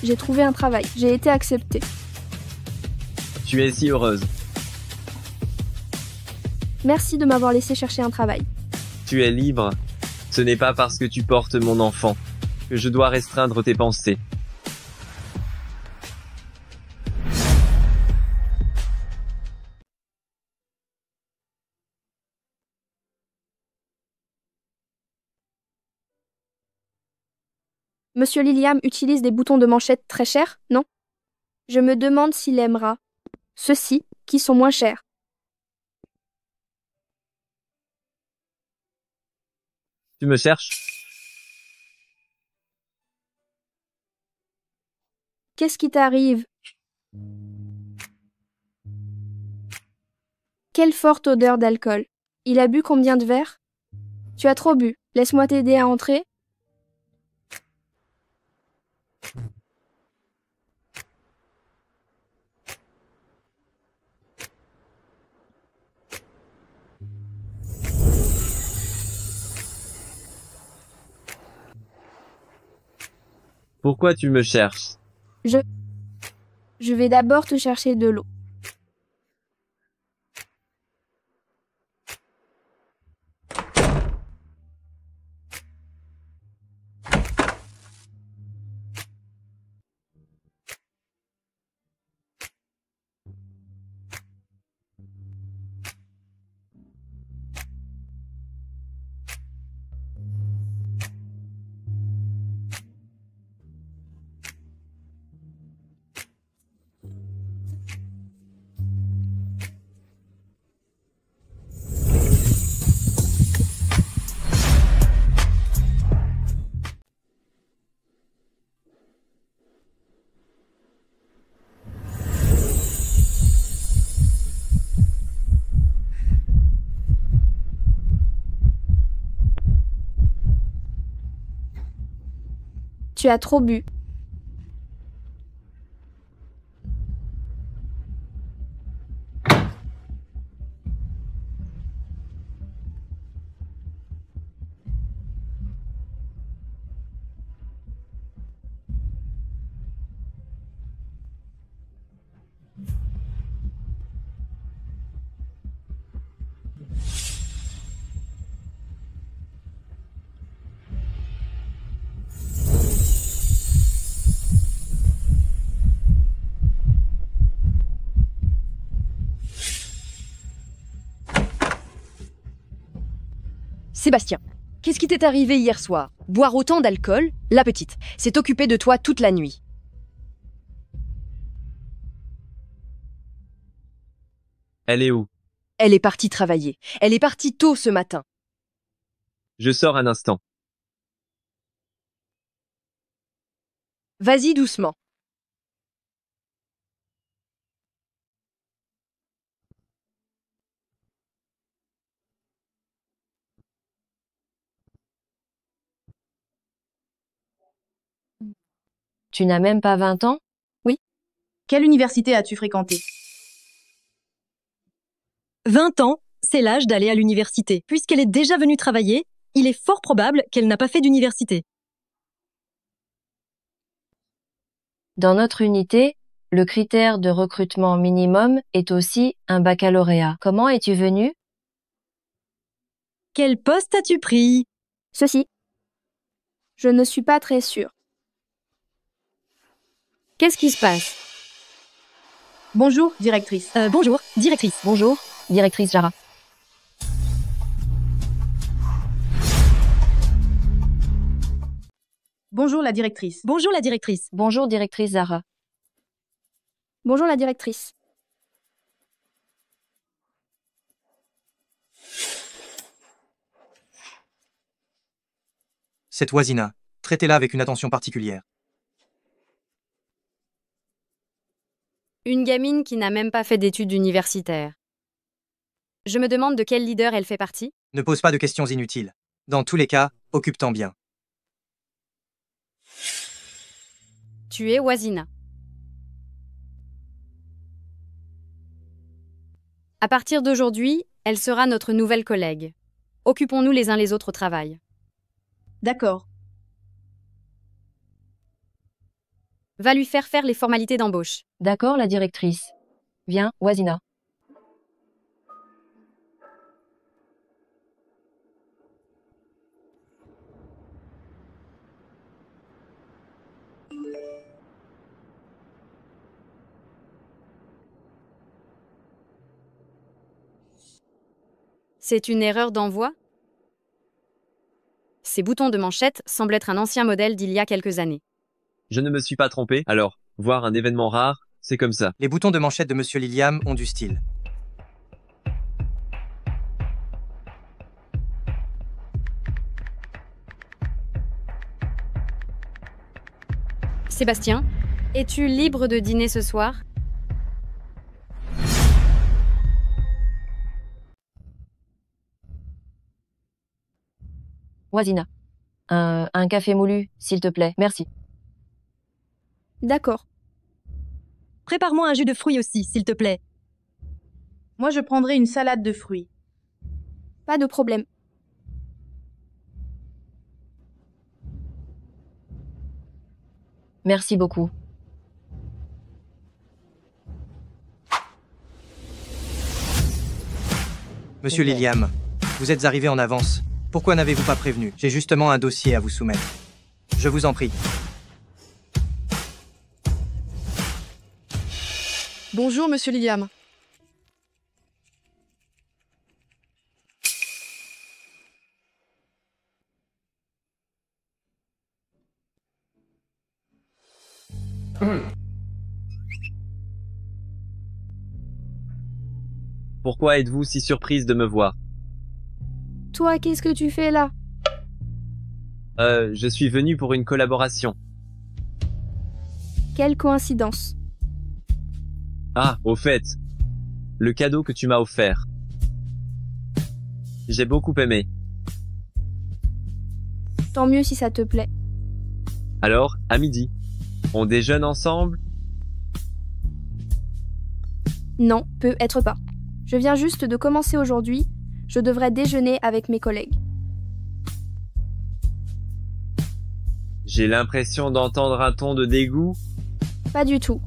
J'ai trouvé un travail. J'ai été acceptée. Tu es si heureuse. Merci de m'avoir laissé chercher un travail. Tu es libre. Ce n'est pas parce que tu portes mon enfant que je dois restreindre tes pensées. Monsieur Liliam utilise des boutons de manchette très chers, non? Je me demande s'il aimera ceux-ci qui sont moins chers. Tu me cherches? Qu'est-ce qui t'arrive? Quelle forte odeur d'alcool. Il a bu combien de verres? Tu as trop bu. Laisse-moi t'aider à entrer. Pourquoi tu me cherches? Je vais d'abord te chercher de l'eau. Tu as trop bu. Sébastien, qu'est-ce qui t'est arrivé hier soir? Boire autant d'alcool? La petite s'est occupée de toi toute la nuit. Elle est où? Elle est partie travailler. Elle est partie tôt ce matin. Je sors un instant. Vas-y doucement. Tu n'as même pas 20 ans? Oui. Quelle université as-tu fréquenté? 20 ans, c'est l'âge d'aller à l'université. Puisqu'elle est déjà venue travailler, il est fort probable qu'elle n'a pas fait d'université. Dans notre unité, le critère de recrutement minimum est aussi un baccalauréat. Comment es-tu venu? Quel poste as-tu pris? Ceci. Je ne suis pas très sûre. Qu'est-ce qui se passe? Bonjour, directrice. Bonjour, directrice. Bonjour, directrice Jara. Bonjour, la directrice. Bonjour, la directrice. Bonjour, directrice Zara. Bonjour la directrice. Cette Wazina, traitez-la avec une attention particulière. Une gamine qui n'a même pas fait d'études universitaires. Je me demande de quel leader elle fait partie. Ne pose pas de questions inutiles. Dans tous les cas, occupe-t'en bien. Tu es Wazina. À partir d'aujourd'hui, elle sera notre nouvelle collègue. Occupons-nous les uns les autres au travail. D'accord. Va lui faire les formalités d'embauche. D'accord, la directrice. Viens, Wazina. C'est une erreur d'envoi? Ces boutons de manchette semblent être un ancien modèle d'il y a quelques années. Je ne me suis pas trompé, alors, voir un événement rare, c'est comme ça. Les boutons de manchette de Monsieur Liliam ont du style. Sébastien, es-tu libre de dîner ce soir? Wazina. Un café moulu, s'il te plaît. Merci. D'accord. Prépare-moi un jus de fruits aussi, s'il te plaît. Moi, je prendrai une salade de fruits. Pas de problème. Merci beaucoup. Monsieur Liliam, vous êtes arrivé en avance. Pourquoi n'avez-vous pas prévenu? J'ai justement un dossier à vous soumettre. Je vous en prie. Bonjour, monsieur Liliam. Pourquoi êtes-vous si surprise de me voir? Toi, qu'est-ce que tu fais là? Je suis venu pour une collaboration. Quelle coïncidence. Ah, au fait, le cadeau que tu m'as offert. J'ai beaucoup aimé. Tant mieux si ça te plaît. Alors, à midi, on déjeune ensemble? Non, peut-être pas. Je viens juste de commencer aujourd'hui. Je devrais déjeuner avec mes collègues. J'ai l'impression d'entendre un ton de dégoût. Pas du tout.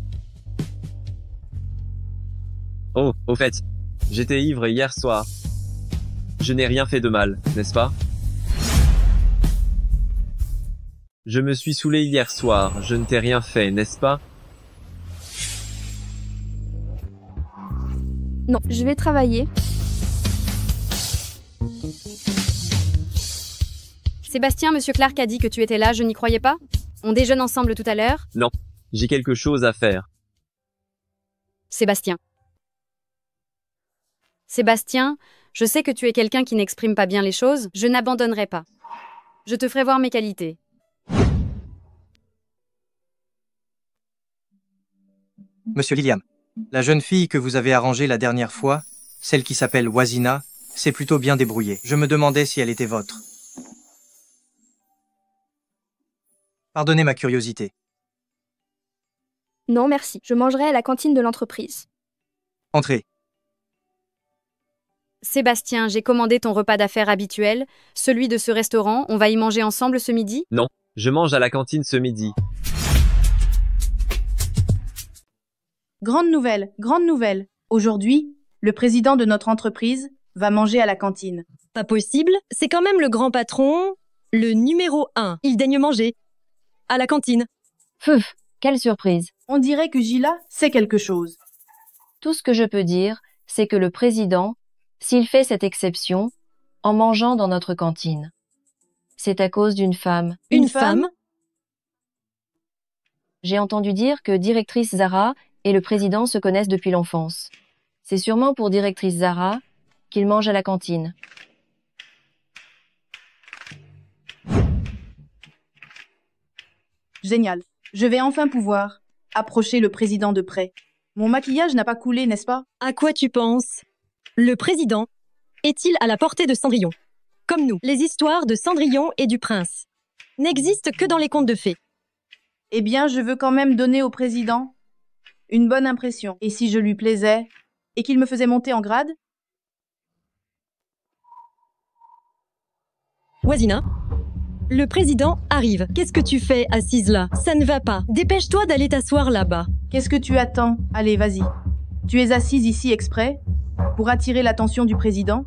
Oh, au fait, j'étais ivre hier soir. Je n'ai rien fait de mal, n'est-ce pas? Je me suis saoulé hier soir, je ne t'ai rien fait, n'est-ce pas? Non, je vais travailler. Sébastien, monsieur Clark a dit que tu étais là, je n'y croyais pas? On déjeune ensemble tout à l'heure? Non, j'ai quelque chose à faire. Sébastien. Sébastien, je sais que tu es quelqu'un qui n'exprime pas bien les choses, je n'abandonnerai pas. Je te ferai voir mes qualités. Monsieur Liliam, la jeune fille que vous avez arrangée la dernière fois, celle qui s'appelle Wazina, s'est plutôt bien débrouillée. Je me demandais si elle était vôtre. Pardonnez ma curiosité. Non, merci. Je mangerai à la cantine de l'entreprise. Entrez. Sébastien, j'ai commandé ton repas d'affaires habituel, celui de ce restaurant. On va y manger ensemble ce midi? Non, je mange à la cantine ce midi. Grande nouvelle, grande nouvelle. Aujourd'hui, le président de notre entreprise va manger à la cantine. Pas possible, c'est quand même le grand patron, le numéro 1. Il daigne manger. À la cantine. Feuf, quelle surprise. On dirait que Gila sait quelque chose. Tout ce que je peux dire, c'est que le président, s'il fait cette exception, en mangeant dans notre cantine, c'est à cause d'une femme. Une femme? J'ai entendu dire que directrice Zara et le président se connaissent depuis l'enfance. C'est sûrement pour directrice Zara qu'il mange à la cantine. Génial. Je vais enfin pouvoir approcher le président de près. Mon maquillage n'a pas coulé, n'est-ce pas? À quoi tu penses? Le président est-il à la portée de Cendrillon? Comme nous, les histoires de Cendrillon et du prince n'existent que dans les contes de fées. Eh bien, je veux quand même donner au président une bonne impression. Et si je lui plaisais et qu'il me faisait monter en grade? Wazina, le président arrive. Qu'est-ce que tu fais assise là? Ça ne va pas. Dépêche-toi d'aller t'asseoir là-bas. Qu'est-ce que tu attends? Allez, vas-y. Tu es assise ici exprès pour attirer l'attention du président?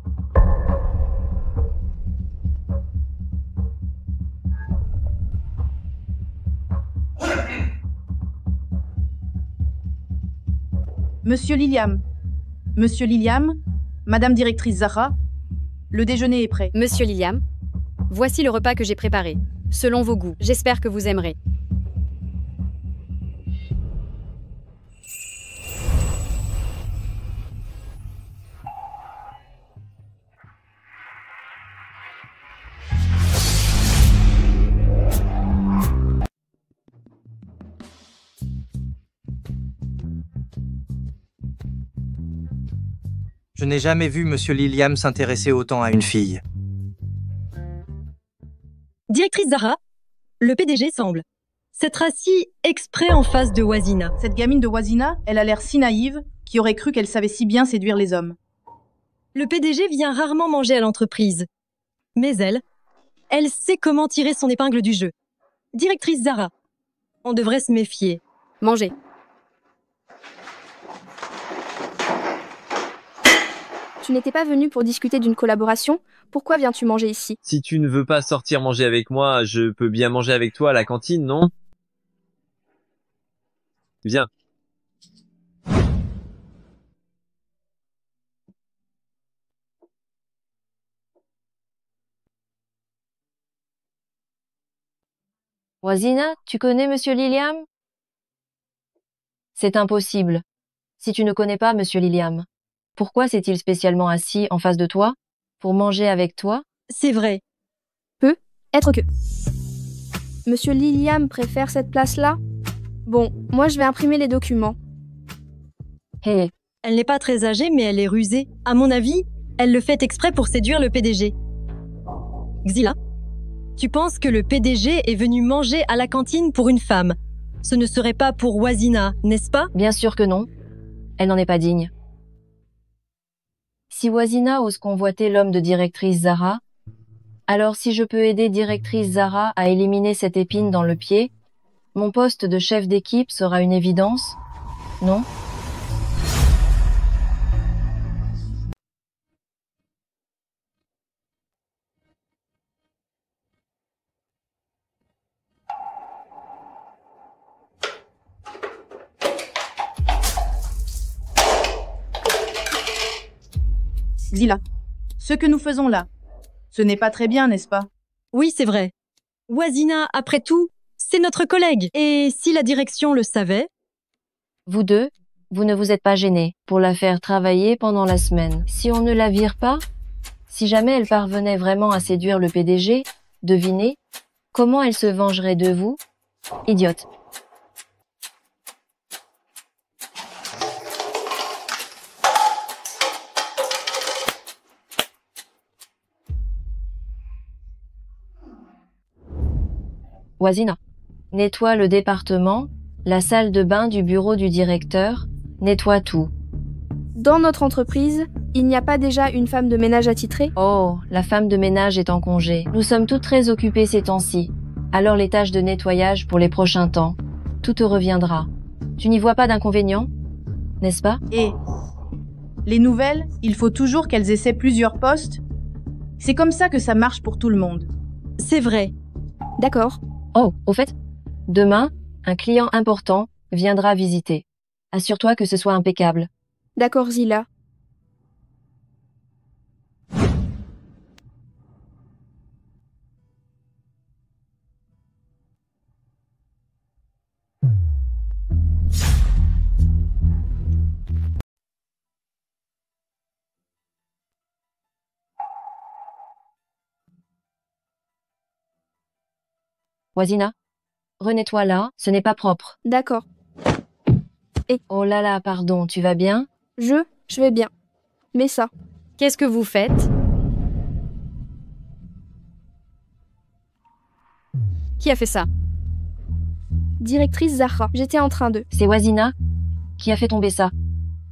Monsieur Liliam, Madame directrice Zara, le déjeuner est prêt. Monsieur Liliam, voici le repas que j'ai préparé, selon vos goûts. J'espère que vous aimerez. Je n'ai jamais vu Monsieur Liliam s'intéresser autant à une fille. Directrice Zara, le PDG semble s'être assis exprès en face de Wazina. Cette gamine de Wazina, elle a l'air si naïve, qui aurait cru qu'elle savait si bien séduire les hommes. Le PDG vient rarement manger à l'entreprise. Mais elle sait comment tirer son épingle du jeu. Directrice Zara, on devrait se méfier. Mangez. Tu n'étais pas venu pour discuter d'une collaboration? Pourquoi viens-tu manger ici? Si tu ne veux pas sortir manger avec moi, je peux bien manger avec toi à la cantine, non? Viens. Wazina, tu connais Monsieur Liliam? C'est impossible. Si tu ne connais pas Monsieur Liliam, pourquoi s'est-il spécialement assis en face de toi? Pour manger avec toi? C'est vrai. Peut être que... Monsieur Liliam préfère cette place-là? Bon, moi je vais imprimer les documents. Hé, elle n'est pas très âgée, mais elle est rusée. À mon avis, elle le fait exprès pour séduire le PDG. Xila, tu penses que le PDG est venu manger à la cantine pour une femme? Ce ne serait pas pour Wazina, n'est-ce pas? Bien sûr que non. Elle n'en est pas digne. Si Wazina ose convoiter l'homme de directrice Zara, alors si je peux aider directrice Zara à éliminer cette épine dans le pied, mon poste de chef d'équipe sera une évidence, non? Xila, ce que nous faisons là, ce n'est pas très bien, n'est-ce pas? Oui, c'est vrai. Wazina, après tout, c'est notre collègue. Et si la direction le savait? Vous deux, vous ne vous êtes pas gênés pour la faire travailler pendant la semaine. Si on ne la vire pas, si jamais elle parvenait vraiment à séduire le PDG, devinez, comment elle se vengerait de vous? Idiote. Wazina, nettoie le département La salle de bain du bureau du directeur, nettoie tout. Dans notre entreprise, il n'y a pas déjà une femme de ménage attitrée? Oh, la femme de ménage est en congé. Nous sommes toutes très occupées ces temps-ci. Alors les tâches de nettoyage pour les prochains temps. Tout te reviendra. Tu n'y vois pas d'inconvénient, n'est-ce pas? Et les nouvelles, il faut toujours qu'elles essaient plusieurs postes. C'est comme ça que ça marche pour tout le monde. C'est vrai. D'accord. Oh, au fait, demain, un client important viendra visiter. Assure-toi que ce soit impeccable. D'accord, Zila. Wazina, renettoie là, ce n'est pas propre. D'accord. Oh là là, pardon, tu vas bien? Je vais bien. Mais ça. Qu'est-ce que vous faites? Qui a fait ça? Directrice Zahra, j'étais en train de... C'est Wazina qui a fait tomber ça,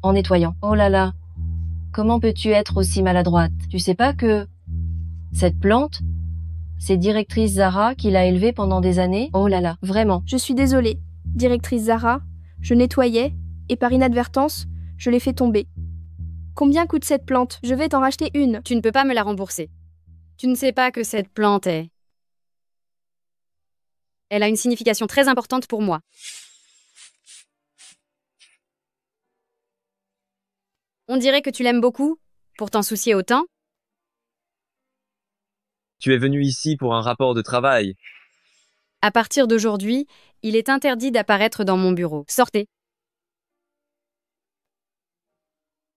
en nettoyant. Oh là là, comment peux-tu être aussi maladroite? Tu sais pas que cette plante, c'est directrice Zahra qui l'a élevée pendant des années? Oh là là, vraiment. Je suis désolée. Directrice Zahra, je nettoyais, et par inadvertance, je l'ai fait tomber. Combien coûte cette plante? Je vais t'en racheter une. Tu ne peux pas me la rembourser. Tu ne sais pas que cette plante est... Elle a une signification très importante pour moi. On dirait que tu l'aimes beaucoup, pour t'en soucier autant. Tu es venu ici pour un rapport de travail. À partir d'aujourd'hui, il est interdit d'apparaître dans mon bureau. Sortez.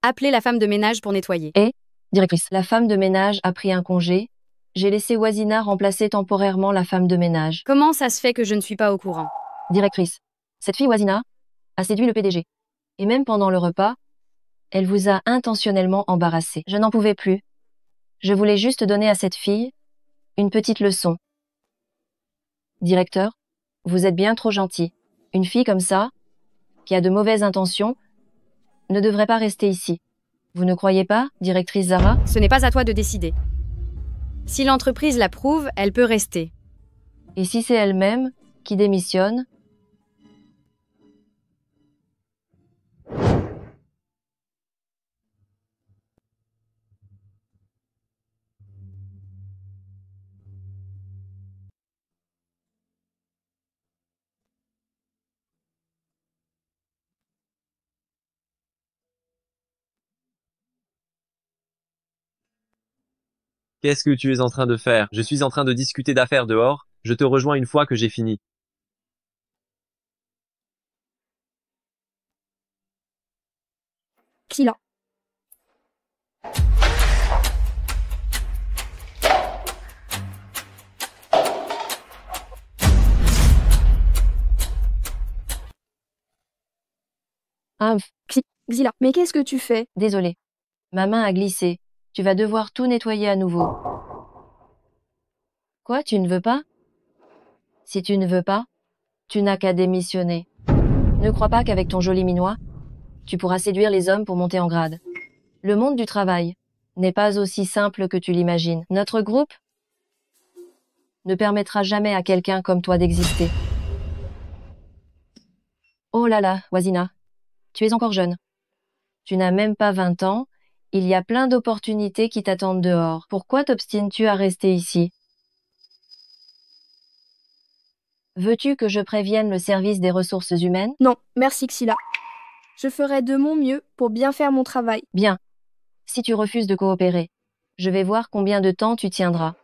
Appelez la femme de ménage pour nettoyer. Directrice, la femme de ménage a pris un congé. J'ai laissé Wazina remplacer temporairement la femme de ménage. Comment ça se fait que je ne suis pas au courant? Directrice, cette fille Wazina a séduit le PDG. Et même pendant le repas, elle vous a intentionnellement embarrassé. Je n'en pouvais plus. Je voulais juste donner à cette fille une petite leçon. Directeur, vous êtes bien trop gentil. Une fille comme ça, qui a de mauvaises intentions, ne devrait pas rester ici. Vous ne croyez pas, directrice Zahra? Ce n'est pas à toi de décider. Si l'entreprise l'approuve, elle peut rester. Et si c'est elle-même qui démissionne? Qu'est-ce que tu es en train de faire? Je suis en train de discuter d'affaires dehors. Je te rejoins une fois que j'ai fini. Xila. Xila, mais qu'est-ce que tu fais? Désolée. Ma main a glissé. Tu vas devoir tout nettoyer à nouveau. Quoi, tu ne veux pas? Si tu ne veux pas, tu n'as qu'à démissionner. Ne crois pas qu'avec ton joli minois, tu pourras séduire les hommes pour monter en grade. Le monde du travail n'est pas aussi simple que tu l'imagines. Notre groupe ne permettra jamais à quelqu'un comme toi d'exister. Oh là là, Wazina, tu es encore jeune. Tu n'as même pas 20 ans, il y a plein d'opportunités qui t'attendent dehors. Pourquoi t'obstines-tu à rester ici? Veux-tu que je prévienne le service des ressources humaines? Non, merci Xila. Je ferai de mon mieux pour bien faire mon travail. Bien. Si tu refuses de coopérer, je vais voir combien de temps tu tiendras.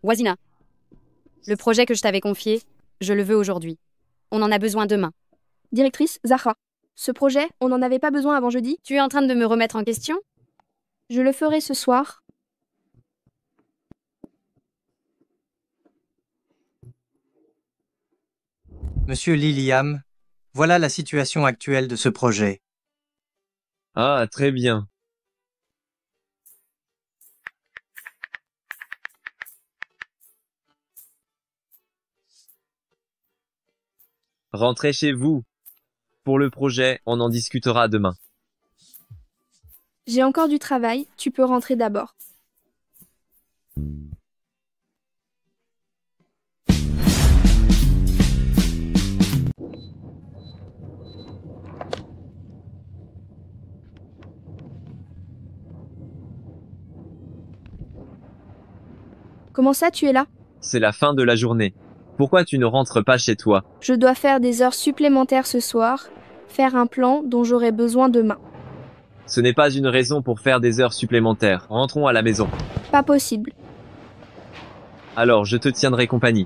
Wazina, le projet que je t'avais confié, je le veux aujourd'hui. On en a besoin demain. Directrice Zahra, ce projet, on n'en avait pas besoin avant jeudi? Tu es en train de me remettre en question? Je le ferai ce soir. Monsieur Liliam, voilà la situation actuelle de ce projet. Ah, très bien. Rentrez chez vous. Pour le projet, on en discutera demain. J'ai encore du travail, tu peux rentrer d'abord. Comment ça, tu es là? C'est la fin de la journée. Pourquoi tu ne rentres pas chez toi? Je dois faire des heures supplémentaires ce soir, faire un plan dont j'aurai besoin demain. Ce n'est pas une raison pour faire des heures supplémentaires. Rentrons à la maison. Pas possible. Alors, je te tiendrai compagnie.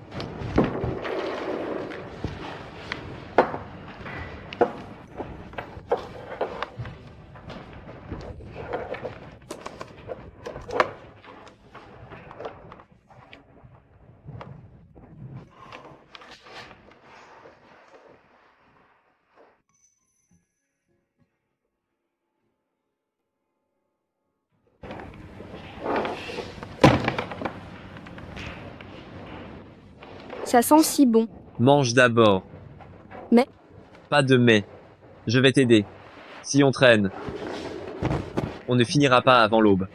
Ça sent si bon. Mange d'abord. Mais? Pas de mais. Je vais t'aider. Si on traîne, on ne finira pas avant l'aube.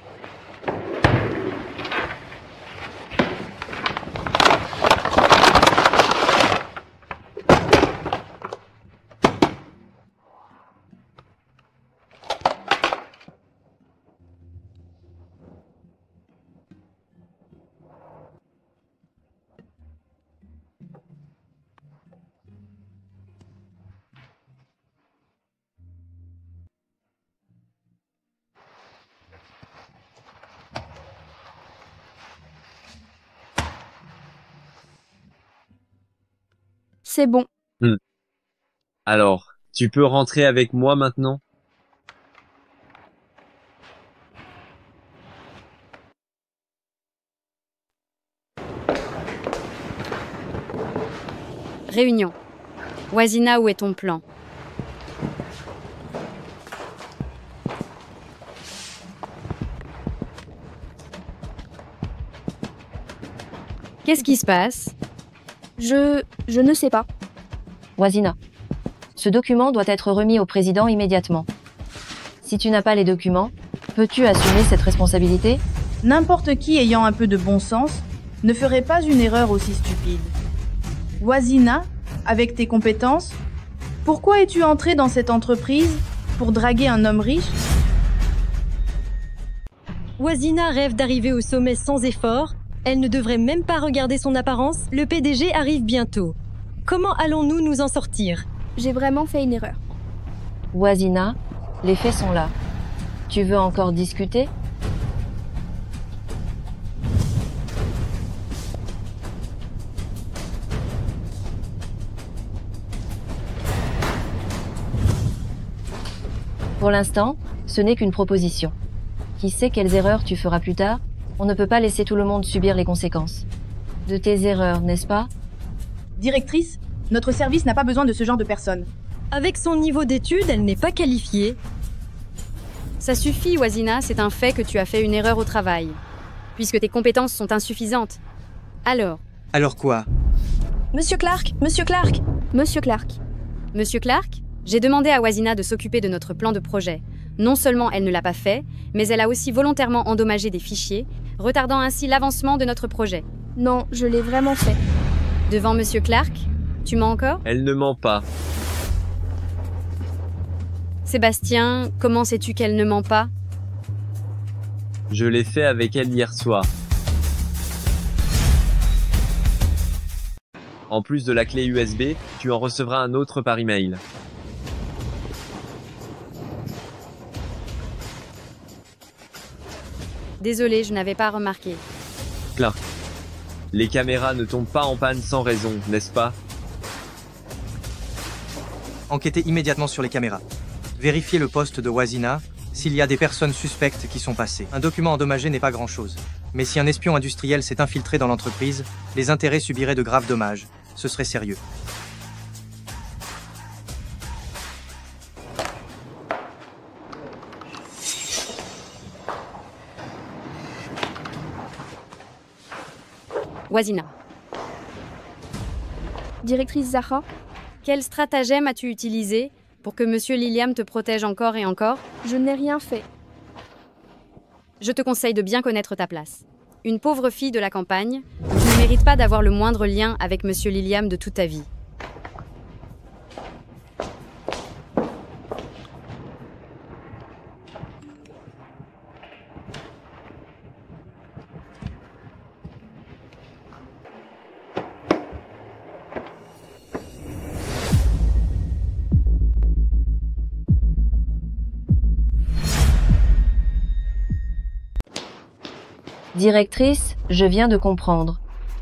C'est bon. Alors, tu peux rentrer avec moi maintenant? Réunion. Wazina, où est ton plan? Qu'est-ce qui se passe? Je ne sais pas. Wazina, ce document doit être remis au président immédiatement. Si tu n'as pas les documents, peux-tu assumer cette responsabilité? N'importe qui ayant un peu de bon sens ne ferait pas une erreur aussi stupide. Wazina, avec tes compétences, pourquoi es-tu entré dans cette entreprise pour draguer un homme riche? Wazina rêve d'arriver au sommet sans effort. Elle ne devrait même pas regarder son apparence. Le PDG arrive bientôt. Comment allons-nous nous en sortir? J'ai vraiment fait une erreur. Wazina, les faits sont là. Tu veux encore discuter? Pour l'instant, ce n'est qu'une proposition. Qui sait quelles erreurs tu feras plus tard? On ne peut pas laisser tout le monde subir les conséquences de tes erreurs, n'est-ce pas? Directrice, notre service n'a pas besoin de ce genre de personnes. Avec son niveau d'études, elle n'est pas qualifiée. Ça suffit, Wazina, c'est un fait que tu as fait une erreur au travail. Puisque tes compétences sont insuffisantes. Alors? Alors quoi? Monsieur Clark, Monsieur Clark. Monsieur Clark. Monsieur Clark, j'ai demandé à Wazina de s'occuper de notre plan de projet. Non seulement elle ne l'a pas fait, mais elle a aussi volontairement endommagé des fichiers, retardant ainsi l'avancement de notre projet. Non, je l'ai vraiment fait. Devant Monsieur Clark, tu mens encore? Elle ne ment pas. Sébastien, comment sais-tu qu'elle ne ment pas? Je l'ai fait avec elle hier soir. En plus de la clé USB, tu en recevras un autre par email. Désolée, je n'avais pas remarqué. Clark, les caméras ne tombent pas en panne sans raison, n'est-ce pas? Enquêtez immédiatement sur les caméras. Vérifiez le poste de Wazina, s'il y a des personnes suspectes qui sont passées. Un document endommagé n'est pas grand-chose. Mais si un espion industriel s'est infiltré dans l'entreprise, les intérêts subiraient de graves dommages. Ce serait sérieux. Wazina. Directrice Zahra, Quel stratagème as-tu utilisé pour que Monsieur Liliam te protège encore et encore? je n'ai rien fait. Je te conseille de bien connaître ta place. Une pauvre fille de la campagne, tu ne mérites pas d'avoir le moindre lien avec Monsieur Liliam de toute ta vie. Directrice, je viens de comprendre.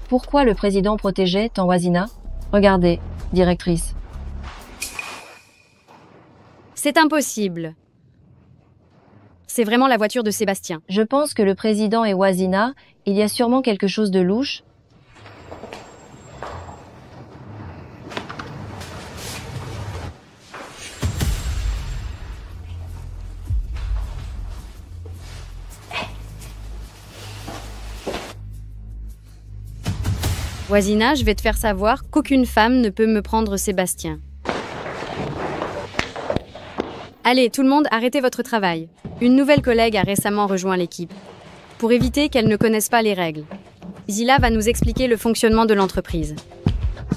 Pourquoi le président protégeait tant Wazina? Regardez, directrice. C'est impossible. C'est vraiment la voiture de Sébastien. Je pense que le président et Wazina, il y a sûrement quelque chose de louche. Wazina, je vais te faire savoir qu'aucune femme ne peut me prendre Sébastien. Allez, tout le monde, arrêtez votre travail. Une nouvelle collègue a récemment rejoint l'équipe. Pour éviter qu'elle ne connaisse pas les règles, Zila va nous expliquer le fonctionnement de l'entreprise.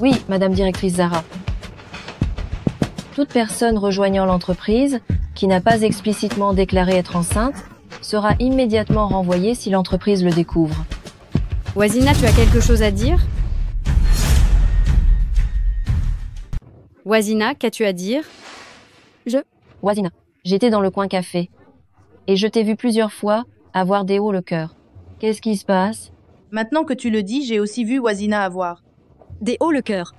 Oui, Madame Directrice Zahra. Toute personne rejoignant l'entreprise, qui n'a pas explicitement déclaré être enceinte, sera immédiatement renvoyée si l'entreprise le découvre. Wazina, tu as quelque chose à dire? Wazina, qu'as-tu à dire? Wazina, j'étais dans le coin café. Et je t'ai vu plusieurs fois avoir des hauts le cœur. Qu'est-ce qui se passe? Maintenant que tu le dis, j'ai aussi vu Wazina avoir. Des hauts le cœur.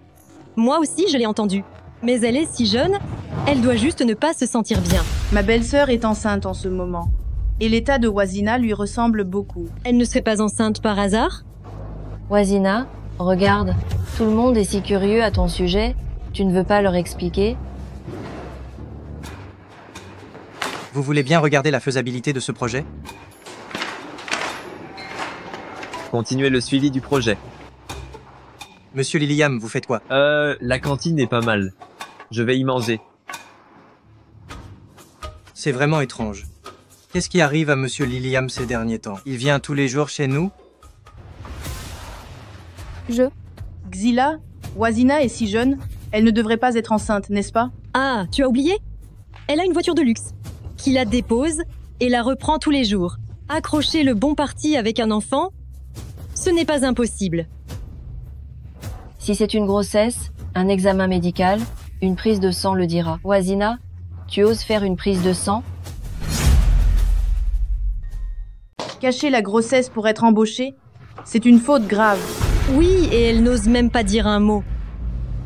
Moi aussi, je l'ai entendu. Mais elle est si jeune, elle doit juste ne pas se sentir bien. Ma belle-sœur est enceinte en ce moment. Et l'état de Wazina lui ressemble beaucoup. Elle ne serait pas enceinte par hasard? Wazina, regarde, tout le monde est si curieux à ton sujet, tu ne veux pas leur expliquer? Vous voulez bien regarder la faisabilité de ce projet? Continuez le suivi du projet. Monsieur Liliam, vous faites quoi? La cantine est pas mal. Je vais y manger. C'est vraiment étrange. Qu'est-ce qui arrive à Monsieur Liliam ces derniers temps? Il vient tous les jours chez nous? Xila, Wazina est si jeune, elle ne devrait pas être enceinte, n'est-ce pas? Ah, tu as oublié? Elle a une voiture de luxe, qui la dépose et la reprend tous les jours. Accrocher le bon parti avec un enfant, ce n'est pas impossible. Si c'est une grossesse, un examen médical, une prise de sang le dira. Wazina, tu oses faire une prise de sang? Cacher la grossesse pour être embauchée, c'est une faute grave. Oui, et elle n'ose même pas dire un mot.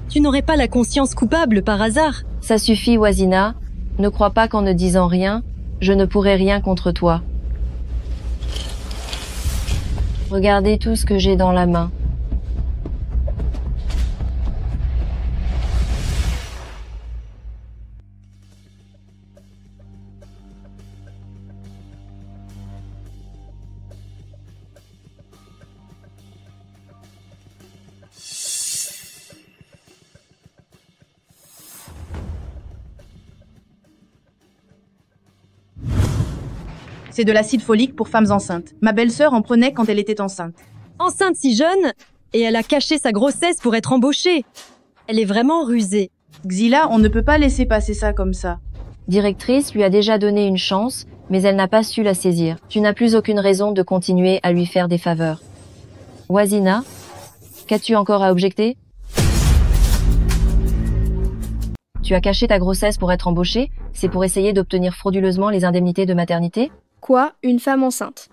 Tu n'aurais pas la conscience coupable par hasard? Ça suffit, Wazina. Ne crois pas qu'en ne disant rien, je ne pourrai rien contre toi. Regardez tout ce que j'ai dans la main. C'est de l'acide folique pour femmes enceintes. Ma belle-sœur en prenait quand elle était enceinte. Enceinte si jeune, et elle a caché sa grossesse pour être embauchée. Elle est vraiment rusée. Xila, on ne peut pas laisser passer ça comme ça. Directrice lui a déjà donné une chance, mais elle n'a pas su la saisir. Tu n'as plus aucune raison de continuer à lui faire des faveurs. Wazina, qu'as-tu encore à objecter? Tu as caché ta grossesse pour être embauchée? C'est pour essayer d'obtenir frauduleusement les indemnités de maternité? Quoi? Une femme enceinte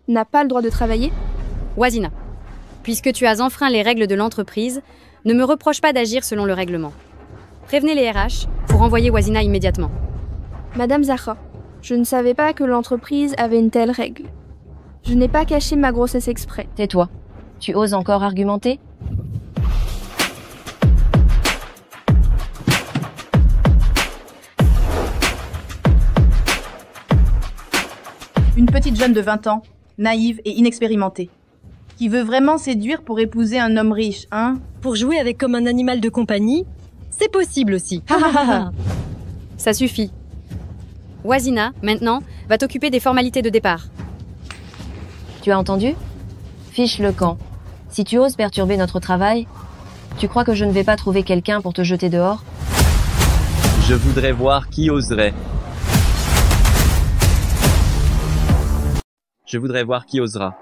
n'a pas le droit de travailler? Wazina, puisque tu as enfreint les règles de l'entreprise, ne me reproche pas d'agir selon le règlement. Prévenez les RH pour envoyer Wazina immédiatement. Madame Zahra, je ne savais pas que l'entreprise avait une telle règle. Je n'ai pas caché ma grossesse exprès. Tais-toi. Tu oses encore argumenter? Une petite jeune de 20 ans, naïve et inexpérimentée. Qui veut vraiment séduire pour épouser un homme riche, hein? Pour jouer avec comme un animal de compagnie, c'est possible aussi. Ça suffit. Wazina, maintenant, va t'occuper des formalités de départ. Tu as entendu? Fiche le camp. Si tu oses perturber notre travail, tu crois que je ne vais pas trouver quelqu'un pour te jeter dehors? Je voudrais voir qui oserait. Je voudrais voir qui osera.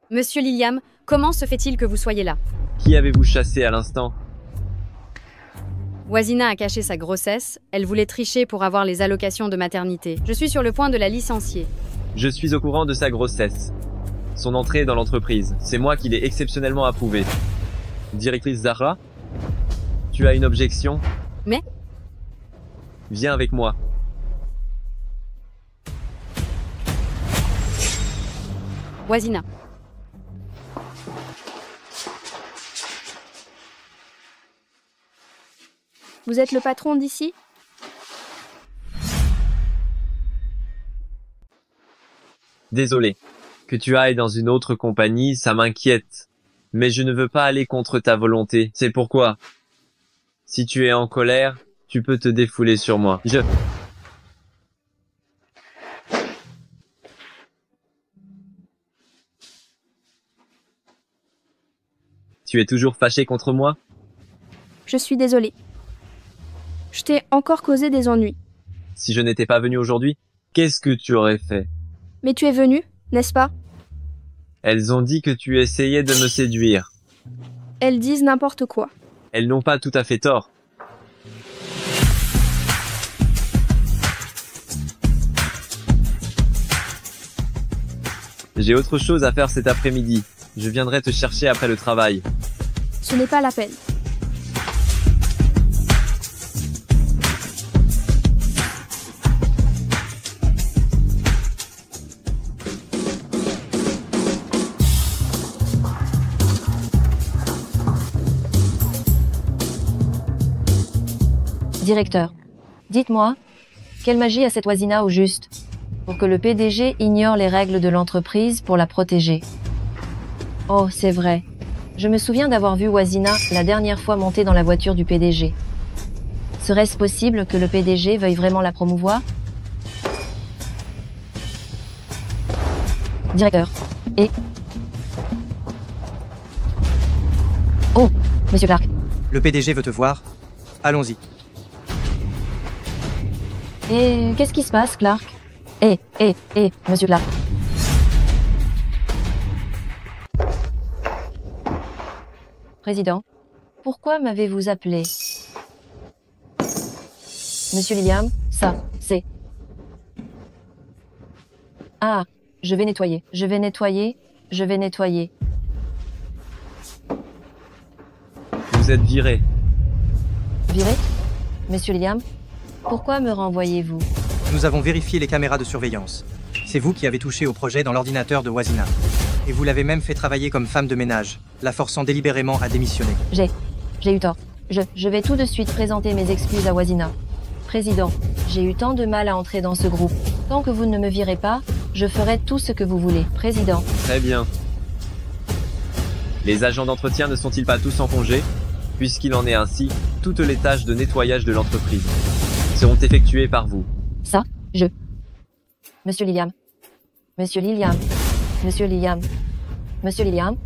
Monsieur Liliam, comment se fait-il que vous soyez là? Qui avez-vous chassé à l'instant? Wazina a caché sa grossesse, elle voulait tricher pour avoir les allocations de maternité. Je suis sur le point de la licencier. Je suis au courant de sa grossesse. Son entrée dans l'entreprise, c'est moi qui l'ai exceptionnellement approuvé. Directrice Zahra, tu as une objection? Mais? Viens avec moi. Wazina. Vous êtes le patron d'ici? Désolé. Que tu ailles dans une autre compagnie, ça m'inquiète. Mais je ne veux pas aller contre ta volonté. C'est pourquoi. Si tu es en colère, tu peux te défouler sur moi. Tu es toujours fâché contre moi? Je suis désolée. Je t'ai encore causé des ennuis. Si je n'étais pas venu aujourd'hui, qu'est-ce que tu aurais fait? Mais tu es venu, n'est-ce pas? Elles ont dit que tu essayais de me séduire. Elles disent n'importe quoi. Elles n'ont pas tout à fait tort. J'ai autre chose à faire cet après-midi. Je viendrai te chercher après le travail. Ce n'est pas la peine. Directeur, dites-moi, quelle magie a cette Wazina au juste, pour que le PDG ignore les règles de l'entreprise pour la protéger? Oh, c'est vrai. Je me souviens d'avoir vu Wazina la dernière fois monter dans la voiture du PDG. Serait-ce possible que le PDG veuille vraiment la promouvoir? Directeur. Et... Oh, Monsieur Clark. Le PDG veut te voir. Allons-y. Et qu'est-ce qui se passe, Clark? Monsieur Clark. Président, pourquoi m'avez-vous appelé? Monsieur Liliam, ça, c'est... Ah, je vais nettoyer. Vous êtes viré. Viré? Monsieur Liliam, pourquoi me renvoyez-vous? Nous avons vérifié les caméras de surveillance. C'est vous qui avez touché au projet dans l'ordinateur de Wazina. Et vous l'avez même fait travailler comme femme de ménage, la forçant délibérément à démissionner. J'ai eu tort. Je vais tout de suite présenter mes excuses à Wazina. Président, j'ai eu tant de mal à entrer dans ce groupe. Tant que vous ne me virez pas, je ferai tout ce que vous voulez. Président. Très bien. Les agents d'entretien ne sont-ils pas tous en congé? Puisqu'il en est ainsi, toutes les tâches de nettoyage de l'entreprise seront effectuées par vous. Ça, Monsieur Liliam. Monsieur Liliam. Monsieur Liliam. Monsieur Liliam.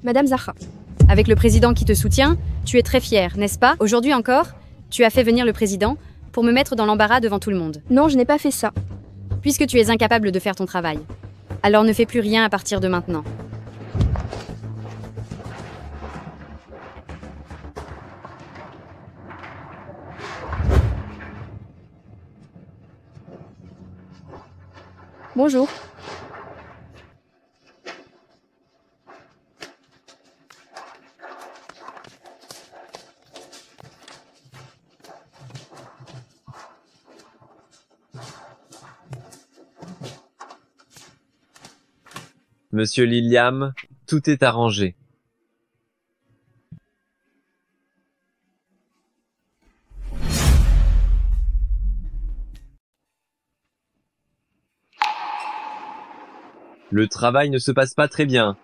Madame Zahra. Avec le président qui te soutient, tu es très fière, n'est-ce pas? Aujourd'hui encore, tu as fait venir le président pour me mettre dans l'embarras devant tout le monde. Non, je n'ai pas fait ça. Puisque tu es incapable de faire ton travail. Alors ne fais plus rien à partir de maintenant. Bonjour. Monsieur Liliam, tout est arrangé. Le travail ne se passe pas très bien.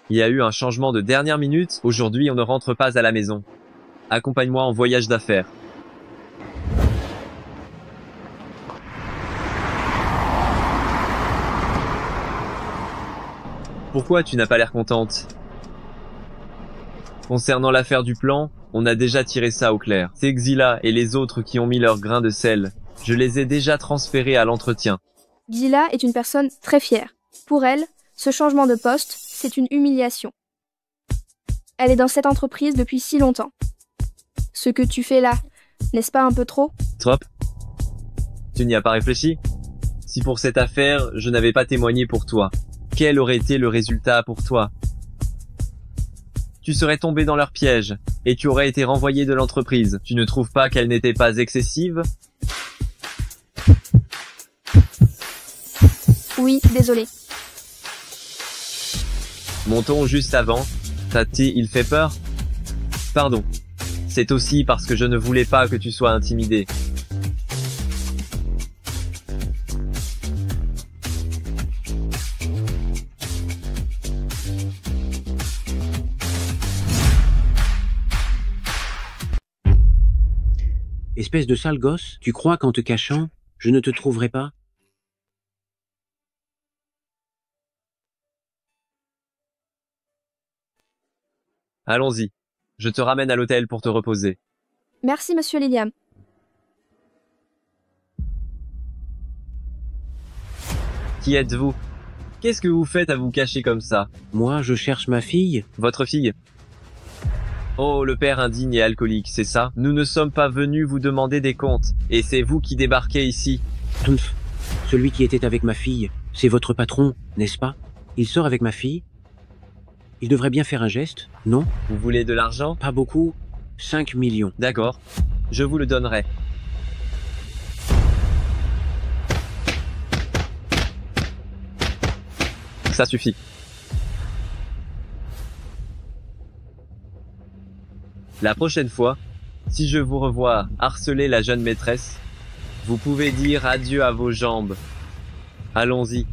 Il y a eu un changement de dernière minute. Aujourd'hui, on ne rentre pas à la maison. Accompagne-moi en voyage d'affaires. Pourquoi tu n'as pas l'air contente? Concernant l'affaire du plan, on a déjà tiré ça au clair. C'est Xila et les autres qui ont mis leur grain de sel. Je les ai déjà transférés à l'entretien. Xila est une personne très fière. Pour elle, ce changement de poste, c'est une humiliation. Elle est dans cette entreprise depuis si longtemps. Ce que tu fais là, n'est-ce pas un peu trop? Trop? Tu n'y as pas réfléchi? Si pour cette affaire, je n'avais pas témoigné pour toi, quel aurait été le résultat pour toi? Tu serais tombé dans leur piège, et tu aurais été renvoyé de l'entreprise. Tu ne trouves pas qu'elle n'était pas excessive? Oui, désolé. Mon ton juste avant, Tati, il fait peur? Pardon. C'est aussi parce que je ne voulais pas que tu sois intimidé. Espèce de sale gosse, tu crois qu'en te cachant, je ne te trouverai pas? Allons-y. Je te ramène à l'hôtel pour te reposer. Merci, monsieur Liliam. Qui êtes-vous? Qu'est-ce que vous faites à vous cacher comme ça? Moi, je cherche ma fille. Votre fille? Oh, le père indigne et alcoolique, c'est ça? Nous ne sommes pas venus vous demander des comptes. Et c'est vous qui débarquez ici. Tumph, celui qui était avec ma fille, c'est votre patron, n'est-ce pas? Il sort avec ma fille. Il devrait bien faire un geste, non? Vous voulez de l'argent? Pas beaucoup. 5 millions. D'accord. Je vous le donnerai. Ça suffit. La prochaine fois, si je vous revois harceler la jeune maîtresse, vous pouvez dire adieu à vos jambes. Allons-y.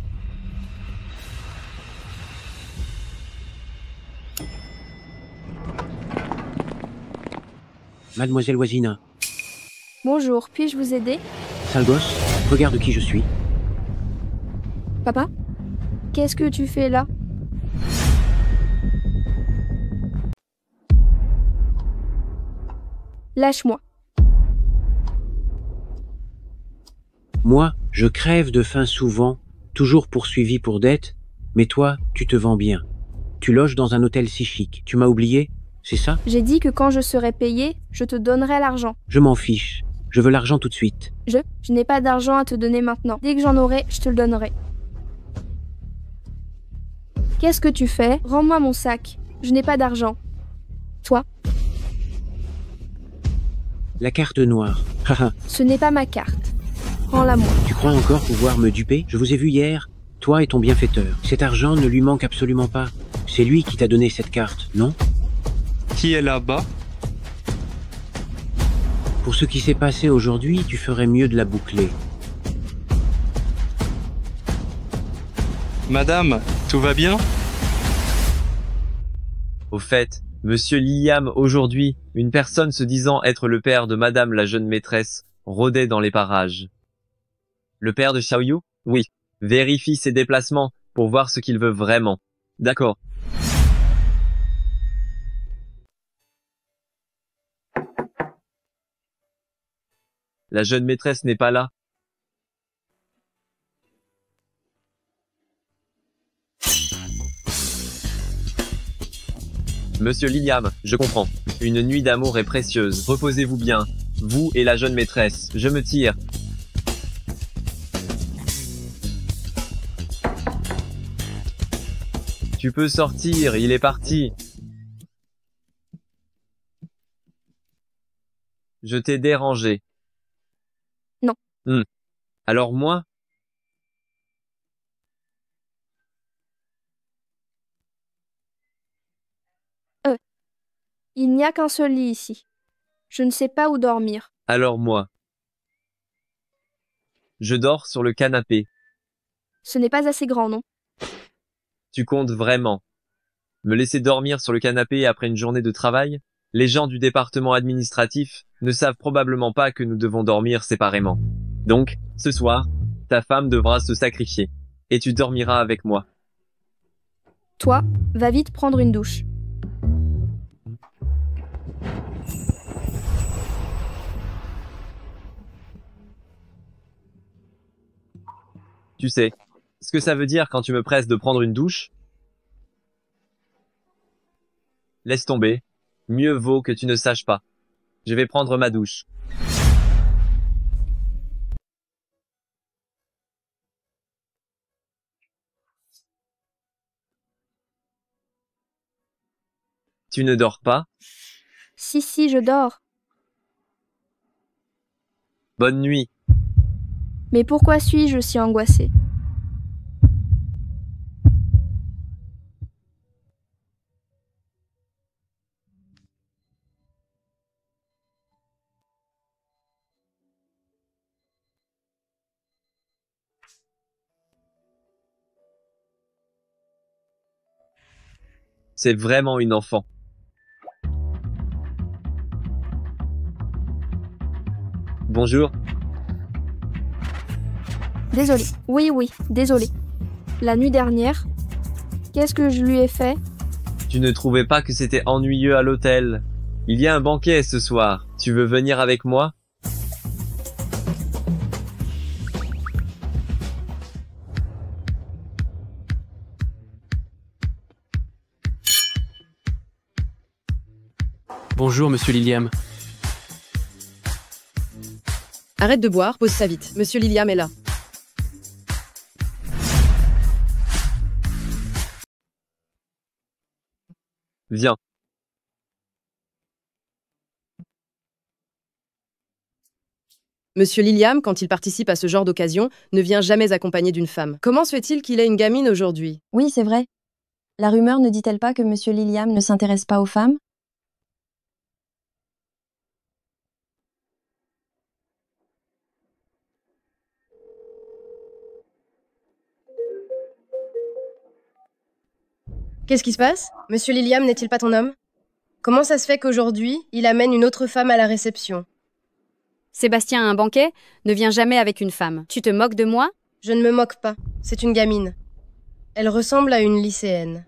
Mademoiselle Wazina. Bonjour, puis-je vous aider? Sale gosse, regarde qui je suis. Papa? Qu'est-ce que tu fais là? Lâche-moi. Moi, je crève de faim souvent, toujours poursuivi pour dette, mais toi, tu te vends bien. Tu loges dans un hôtel si chic. Tu m'as oublié? C'est ça? J'ai dit que quand je serai payé, je te donnerai l'argent. Je m'en fiche. Je veux l'argent tout de suite. Je n'ai pas d'argent à te donner maintenant. Dès que j'en aurai, je te le donnerai. Qu'est-ce que tu fais? Rends-moi mon sac. Je n'ai pas d'argent. Toi? La carte noire. Haha. Ce n'est pas ma carte. Rends-la-moi. Tu crois encore pouvoir me duper? Je vous ai vu hier, toi et ton bienfaiteur. Cet argent ne lui manque absolument pas. C'est lui qui t'a donné cette carte, non? Qui est là-bas? Pour ce qui s'est passé aujourd'hui, tu ferais mieux de la boucler. Madame, tout va bien? Au fait, Monsieur Liliam, aujourd'hui, une personne se disant être le père de Madame la jeune maîtresse rôdait dans les parages. Le père de Xiaoyu? Oui. Vérifie ses déplacements pour voir ce qu'il veut vraiment. D'accord. La jeune maîtresse n'est pas là. Monsieur Liliam, je comprends. Une nuit d'amour est précieuse. Reposez-vous bien. Vous et la jeune maîtresse. Je me tire. Tu peux sortir, il est parti. Je t'ai dérangé. Non. Alors moi? Il n'y a qu'un seul lit ici. Je ne sais pas où dormir. Alors moi. Je dors sur le canapé. Ce n'est pas assez grand, non? Tu comptes vraiment me laisser dormir sur le canapé après une journée de travail? Les gens du département administratif ne savent probablement pas que nous devons dormir séparément. Donc, ce soir, ta femme devra se sacrifier. Et tu dormiras avec moi. Toi, va vite prendre une douche. Tu sais ce que ça veut dire quand tu me presses de prendre une douche? Laisse tomber. Mieux vaut que tu ne saches pas. Je vais prendre ma douche. Tu ne dors pas? Si, je dors. Bonne nuit. Mais pourquoi suis-je si angoissée? C'est vraiment une enfant. Bonjour. Désolée. Oui, désolée. La nuit dernière, qu'est-ce que je lui ai fait? Tu ne trouvais pas que c'était ennuyeux à l'hôtel? Il y a un banquet ce soir. Tu veux venir avec moi? Bonjour, monsieur Liliam. Arrête de boire, pose ça vite. Monsieur Liliam est là. Viens. Monsieur Liliam, quand il participe à ce genre d'occasion, ne vient jamais accompagné d'une femme. Comment se fait-il qu'il ait une gamine aujourd'hui? Oui, c'est vrai. La rumeur ne dit-elle pas que monsieur Liliam ne s'intéresse pas aux femmes? Qu'est-ce qui se passe? Monsieur Liliam n'est-il pas ton homme? Comment ça se fait qu'aujourd'hui, il amène une autre femme à la réception? Sébastien a un banquet, ne vient jamais avec une femme. Tu te moques de moi? Je ne me moque pas. C'est une gamine. Elle ressemble à une lycéenne.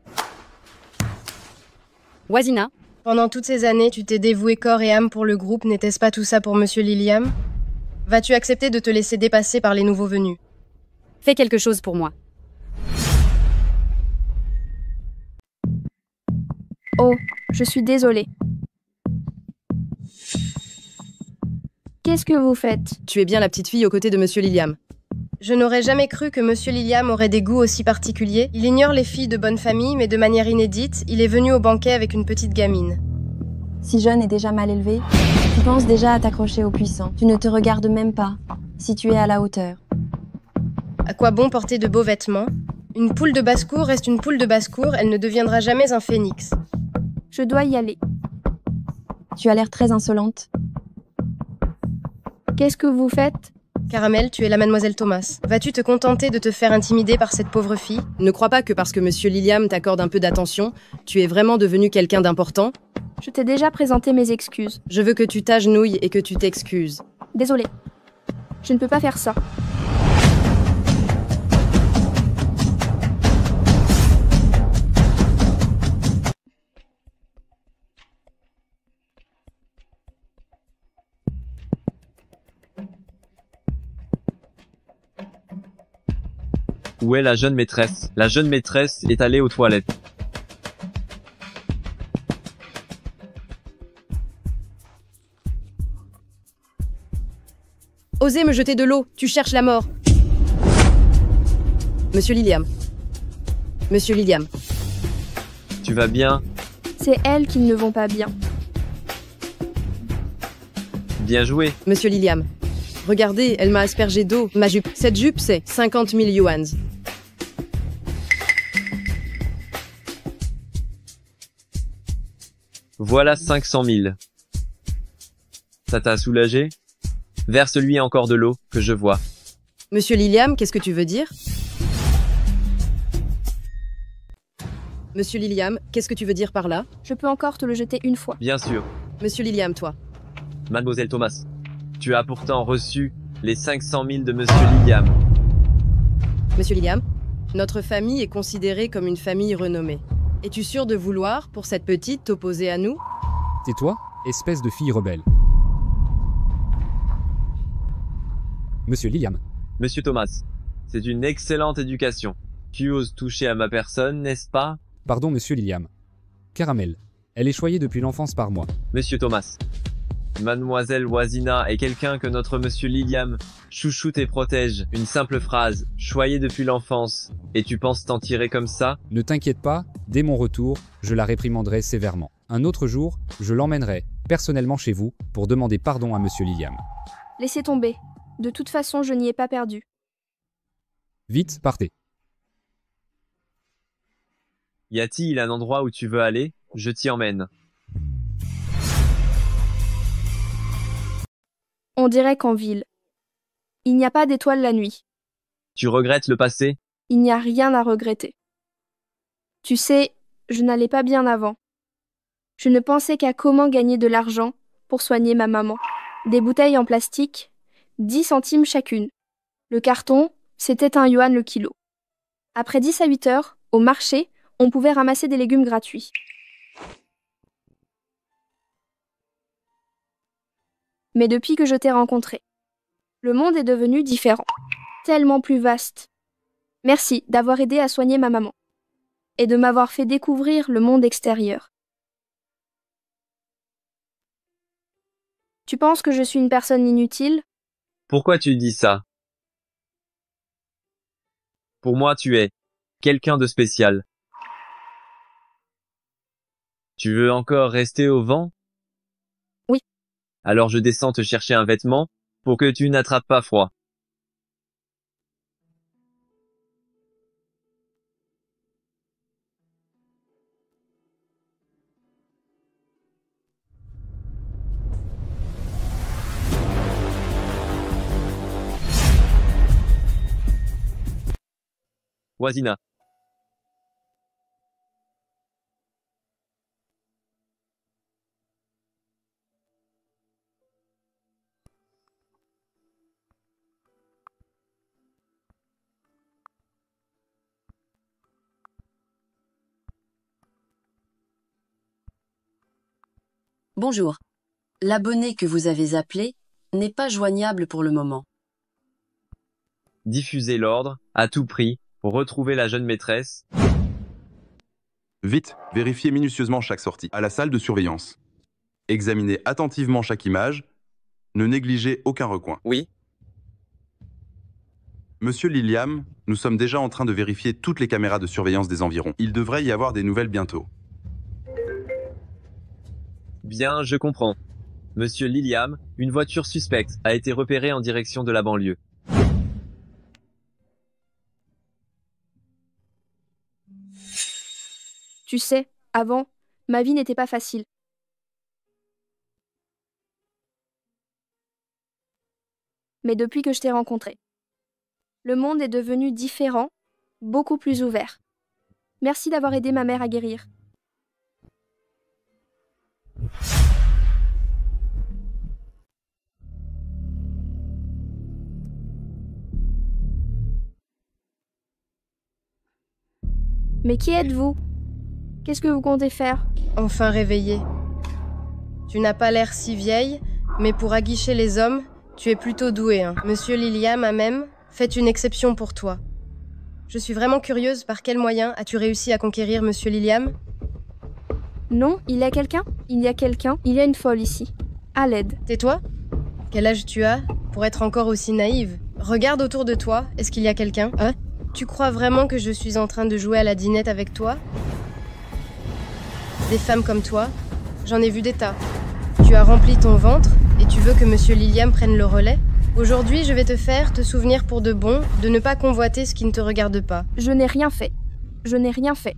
Wazina. Pendant toutes ces années, tu t'es dévoué corps et âme pour le groupe, n'était-ce pas tout ça pour Monsieur Liliam? Vas-tu accepter de te laisser dépasser par les nouveaux venus? Fais quelque chose pour moi. Oh, je suis désolée. Qu'est-ce que vous faites? Tu es bien la petite fille aux côtés de Monsieur Liliam. Je n'aurais jamais cru que Monsieur Liliam aurait des goûts aussi particuliers. Il ignore les filles de bonne famille, mais de manière inédite, il est venu au banquet avec une petite gamine. Si jeune et déjà mal élevé, tu penses déjà à t'accrocher aux puissants. Tu ne te regardes même pas, si tu es à la hauteur. À quoi bon porter de beaux vêtements? Une poule de basse-cour reste une poule de basse-cour, elle ne deviendra jamais un phénix. Je dois y aller. Tu as l'air très insolente. Qu'est-ce que vous faites? Caramel, tu es la mademoiselle Thomas. Vas-tu te contenter de te faire intimider par cette pauvre fille? Ne crois pas que parce que Monsieur Liliam t'accorde un peu d'attention, tu es vraiment devenu quelqu'un d'important? Je t'ai déjà présenté mes excuses. Je veux que tu t'agenouilles et que tu t'excuses. Désolée. Je ne peux pas faire ça. Où est la jeune maîtresse? La jeune maîtresse est allée aux toilettes. Osez me jeter de l'eau, tu cherches la mort. Monsieur Liliam. Monsieur Liliam. Tu vas bien? C'est elles qui ne vont pas bien. Bien joué. Monsieur Liliam. Regardez, elle m'a aspergé d'eau. Ma jupe. Cette jupe, c'est 50 000 yuans. Voilà 500 000. Ça t'a soulagé? Verse-lui encore de l'eau, que je vois. Monsieur Liliam, qu'est-ce que tu veux dire? Monsieur Liliam, qu'est-ce que tu veux dire par là? Je peux encore te le jeter une fois. Bien sûr. Monsieur Liliam, toi. Mademoiselle Thomas, tu as pourtant reçu les 500 000 de Monsieur Liliam. Monsieur Liliam, notre famille est considérée comme une famille renommée. Es-tu sûr de vouloir, pour cette petite, t'opposer à nous? Tais-toi, espèce de fille rebelle. Monsieur Liliam. Monsieur Thomas, c'est une excellente éducation. Tu oses toucher à ma personne, n'est-ce pas? Pardon, monsieur Liliam. Caramel. Elle est choyée depuis l'enfance par moi. Monsieur Thomas, Mademoiselle Wazina est quelqu'un que notre Monsieur Liliam chouchoute et protège. Une simple phrase, choyée depuis l'enfance. Et tu penses t'en tirer comme ça? Ne t'inquiète pas, dès mon retour, je la réprimanderai sévèrement. Un autre jour, je l'emmènerai, personnellement chez vous, pour demander pardon à monsieur Liliam. Laissez tomber. De toute façon, je n'y ai pas perdu. Vite, partez. Y a-t-il un endroit où tu veux aller? Je t'y emmène. On dirait qu'en ville. Il n'y a pas d'étoiles la nuit. Tu regrettes le passé? Il n'y a rien à regretter. Tu sais, je n'allais pas bien avant. Je ne pensais qu'à comment gagner de l'argent pour soigner ma maman. Des bouteilles en plastique, 10 centimes chacune. Le carton, c'était 1 yuan le kilo. Après 10 à 8 heures, au marché, on pouvait ramasser des légumes gratuits. Mais depuis que je t'ai rencontré, le monde est devenu différent, tellement plus vaste. Merci d'avoir aidé à soigner ma maman et de m'avoir fait découvrir le monde extérieur. Tu penses que je suis une personne inutile? Pourquoi tu dis ça? Pour moi, tu es quelqu'un de spécial. Tu veux encore rester au vent? Oui. Alors je descends te chercher un vêtement pour que tu n'attrapes pas froid. Wazina. Bonjour. L'abonné que vous avez appelé n'est pas joignable pour le moment. Diffusez l'ordre, à tout prix, pour retrouver la jeune maîtresse. Vite, vérifiez minutieusement chaque sortie à la salle de surveillance. Examinez attentivement chaque image. Ne négligez aucun recoin. Oui. Monsieur Liliam, nous sommes déjà en train de vérifier toutes les caméras de surveillance des environs. Il devrait y avoir des nouvelles bientôt. Bien, je comprends. Monsieur Liliam, une voiture suspecte a été repérée en direction de la banlieue. Tu sais, avant, ma vie n'était pas facile. Mais depuis que je t'ai rencontré, le monde est devenu différent, beaucoup plus ouvert. Merci d'avoir aidé ma mère à guérir. Mais qui êtes-vous? Qu'est-ce que vous comptez faire? Enfin réveillée. Tu n'as pas l'air si vieille, mais pour aguicher les hommes, tu es plutôt douée. Hein. Monsieur Liliam a même fait une exception pour toi. Je suis vraiment curieuse, par quel moyen as-tu réussi à conquérir Monsieur Liliam? Non, il y a quelqu'un? Il y a quelqu'un? Il y a une folle ici. À l'aide. Tais-toi. Quel âge tu as pour être encore aussi naïve? Regarde autour de toi, est-ce qu'il y a quelqu'un? Hein? Tu crois vraiment que je suis en train de jouer à la dinette avec toi? Des femmes comme toi, j'en ai vu des tas. Tu as rempli ton ventre et tu veux que Monsieur Liliam prenne le relais? Aujourd'hui, je vais te faire te souvenir pour de bon de ne pas convoiter ce qui ne te regarde pas. Je n'ai rien fait. Je n'ai rien fait.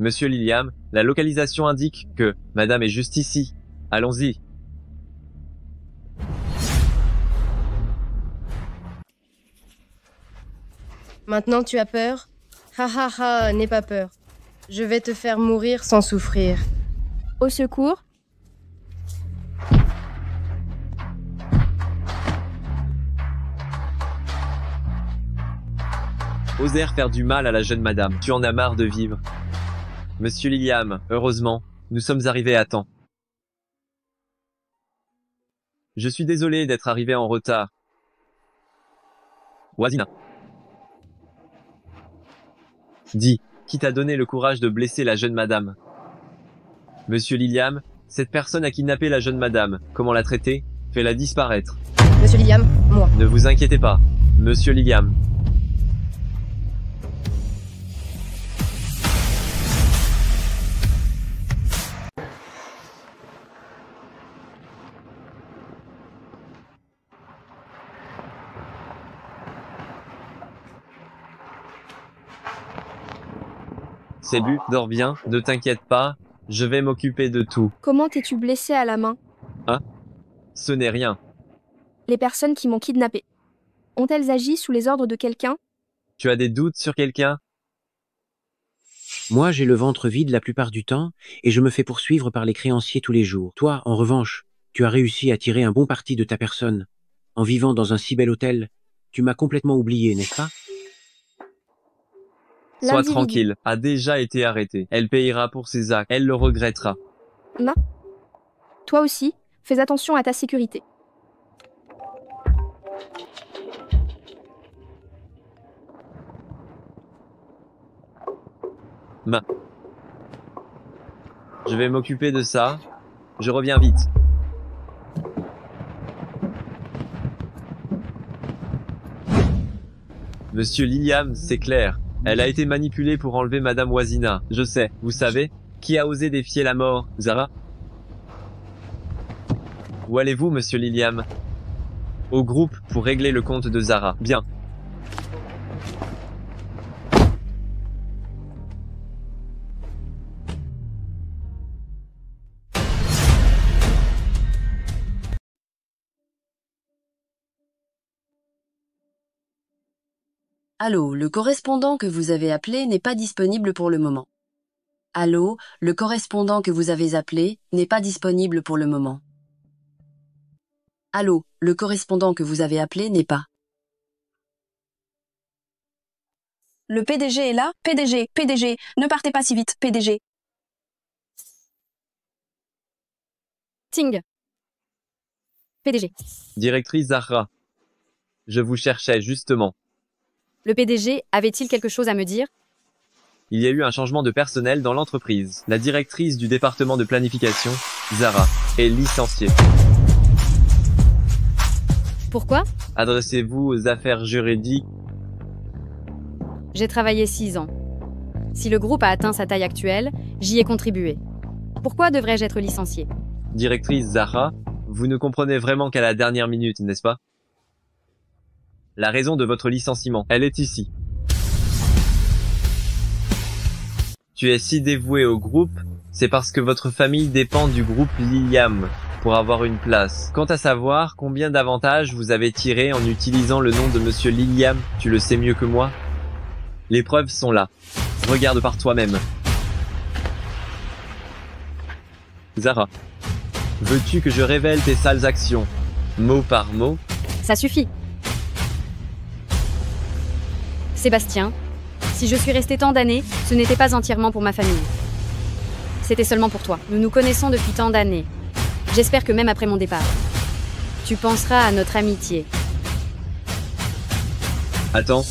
Monsieur Liliam, la localisation indique que Madame est juste ici. Allons-y. Maintenant tu as peur? Ha ha ha, n'aie pas peur. Je vais te faire mourir sans souffrir. Au secours. Osèrent faire du mal à la jeune madame. Tu en as marre de vivre. Monsieur Liliam, heureusement, nous sommes arrivés à temps. Je suis désolé d'être arrivé en retard. Wazina. Dis, qui t'a donné le courage de blesser la jeune madame? Monsieur Liliam, cette personne a kidnappé la jeune madame. Comment la traiter? Fais-la disparaître. Monsieur Liliam, moi. Ne vous inquiétez pas. Monsieur Liliam. C'est bu, dors bien, ne t'inquiète pas, je vais m'occuper de tout. Comment t'es-tu blessé à la main? Hein? Ce n'est rien. Les personnes qui m'ont kidnappé. Ont-elles agi sous les ordres de quelqu'un? Tu as des doutes sur quelqu'un? Moi, j'ai le ventre vide la plupart du temps, et je me fais poursuivre par les créanciers tous les jours. Toi, en revanche, tu as réussi à tirer un bon parti de ta personne. En vivant dans un si bel hôtel, tu m'as complètement oublié, n'est-ce pas? Sois tranquille, a déjà été arrêtée. Elle payera pour ses actes, elle le regrettera. Ma. Toi aussi, fais attention à ta sécurité. Ma. Je vais m'occuper de ça. Je reviens vite. Monsieur Liliam, c'est clair. Elle a été manipulée pour enlever Madame Wazina. Je sais, vous savez, qui a osé défier la mort, Zara? Où allez-vous, Monsieur Liliam? Au groupe pour régler le compte de Zara. Bien. Allô, le correspondant que vous avez appelé n'est pas disponible pour le moment. Allô, le correspondant que vous avez appelé n'est pas disponible pour le moment. Allô, le correspondant que vous avez appelé n'est pas. Le PDG est là? PDG, PDG, ne partez pas si vite, PDG. Ting. PDG. Directrice Zahra. Je vous cherchais justement. Le PDG avait-il quelque chose à me dire? Il y a eu un changement de personnel dans l'entreprise. La directrice du département de planification, Zara, est licenciée. Pourquoi? Adressez-vous aux affaires juridiques. J'ai travaillé 6 ans. Si le groupe a atteint sa taille actuelle, j'y ai contribué. Pourquoi devrais-je être licencié? Directrice Zahra, vous ne comprenez vraiment qu'à la dernière minute, n'est-ce pas? La raison de votre licenciement, elle est ici. Tu es si dévoué au groupe, c'est parce que votre famille dépend du groupe Liliam pour avoir une place. Quant à savoir combien d'avantages vous avez tiré en utilisant le nom de Monsieur Liliam, tu le sais mieux que moi. Les preuves sont là. Regarde par toi-même. Zara, veux-tu que je révèle tes sales actions, mot par mot? Ça suffit. Sébastien, si je suis resté tant d'années, ce n'était pas entièrement pour ma famille. C'était seulement pour toi. Nous nous connaissons depuis tant d'années. J'espère que même après mon départ, tu penseras à notre amitié. Attends.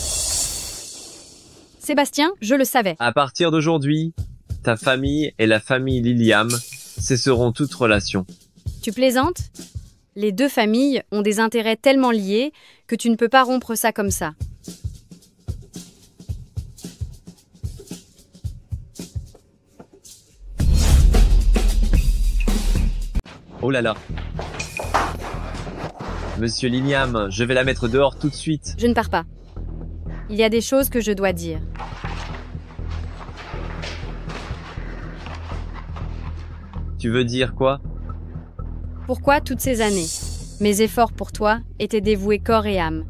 Sébastien, je le savais. À partir d'aujourd'hui, ta famille et la famille Liliam cesseront toute relation. Tu plaisantes? Les deux familles ont des intérêts tellement liés que tu ne peux pas rompre ça comme ça. Oh là là. Monsieur Liliam, je vais la mettre dehors tout de suite. Je ne pars pas. Il y a des choses que je dois dire. Tu veux dire quoi? Pourquoi toutes ces années? Mes efforts pour toi étaient dévoués corps et âme.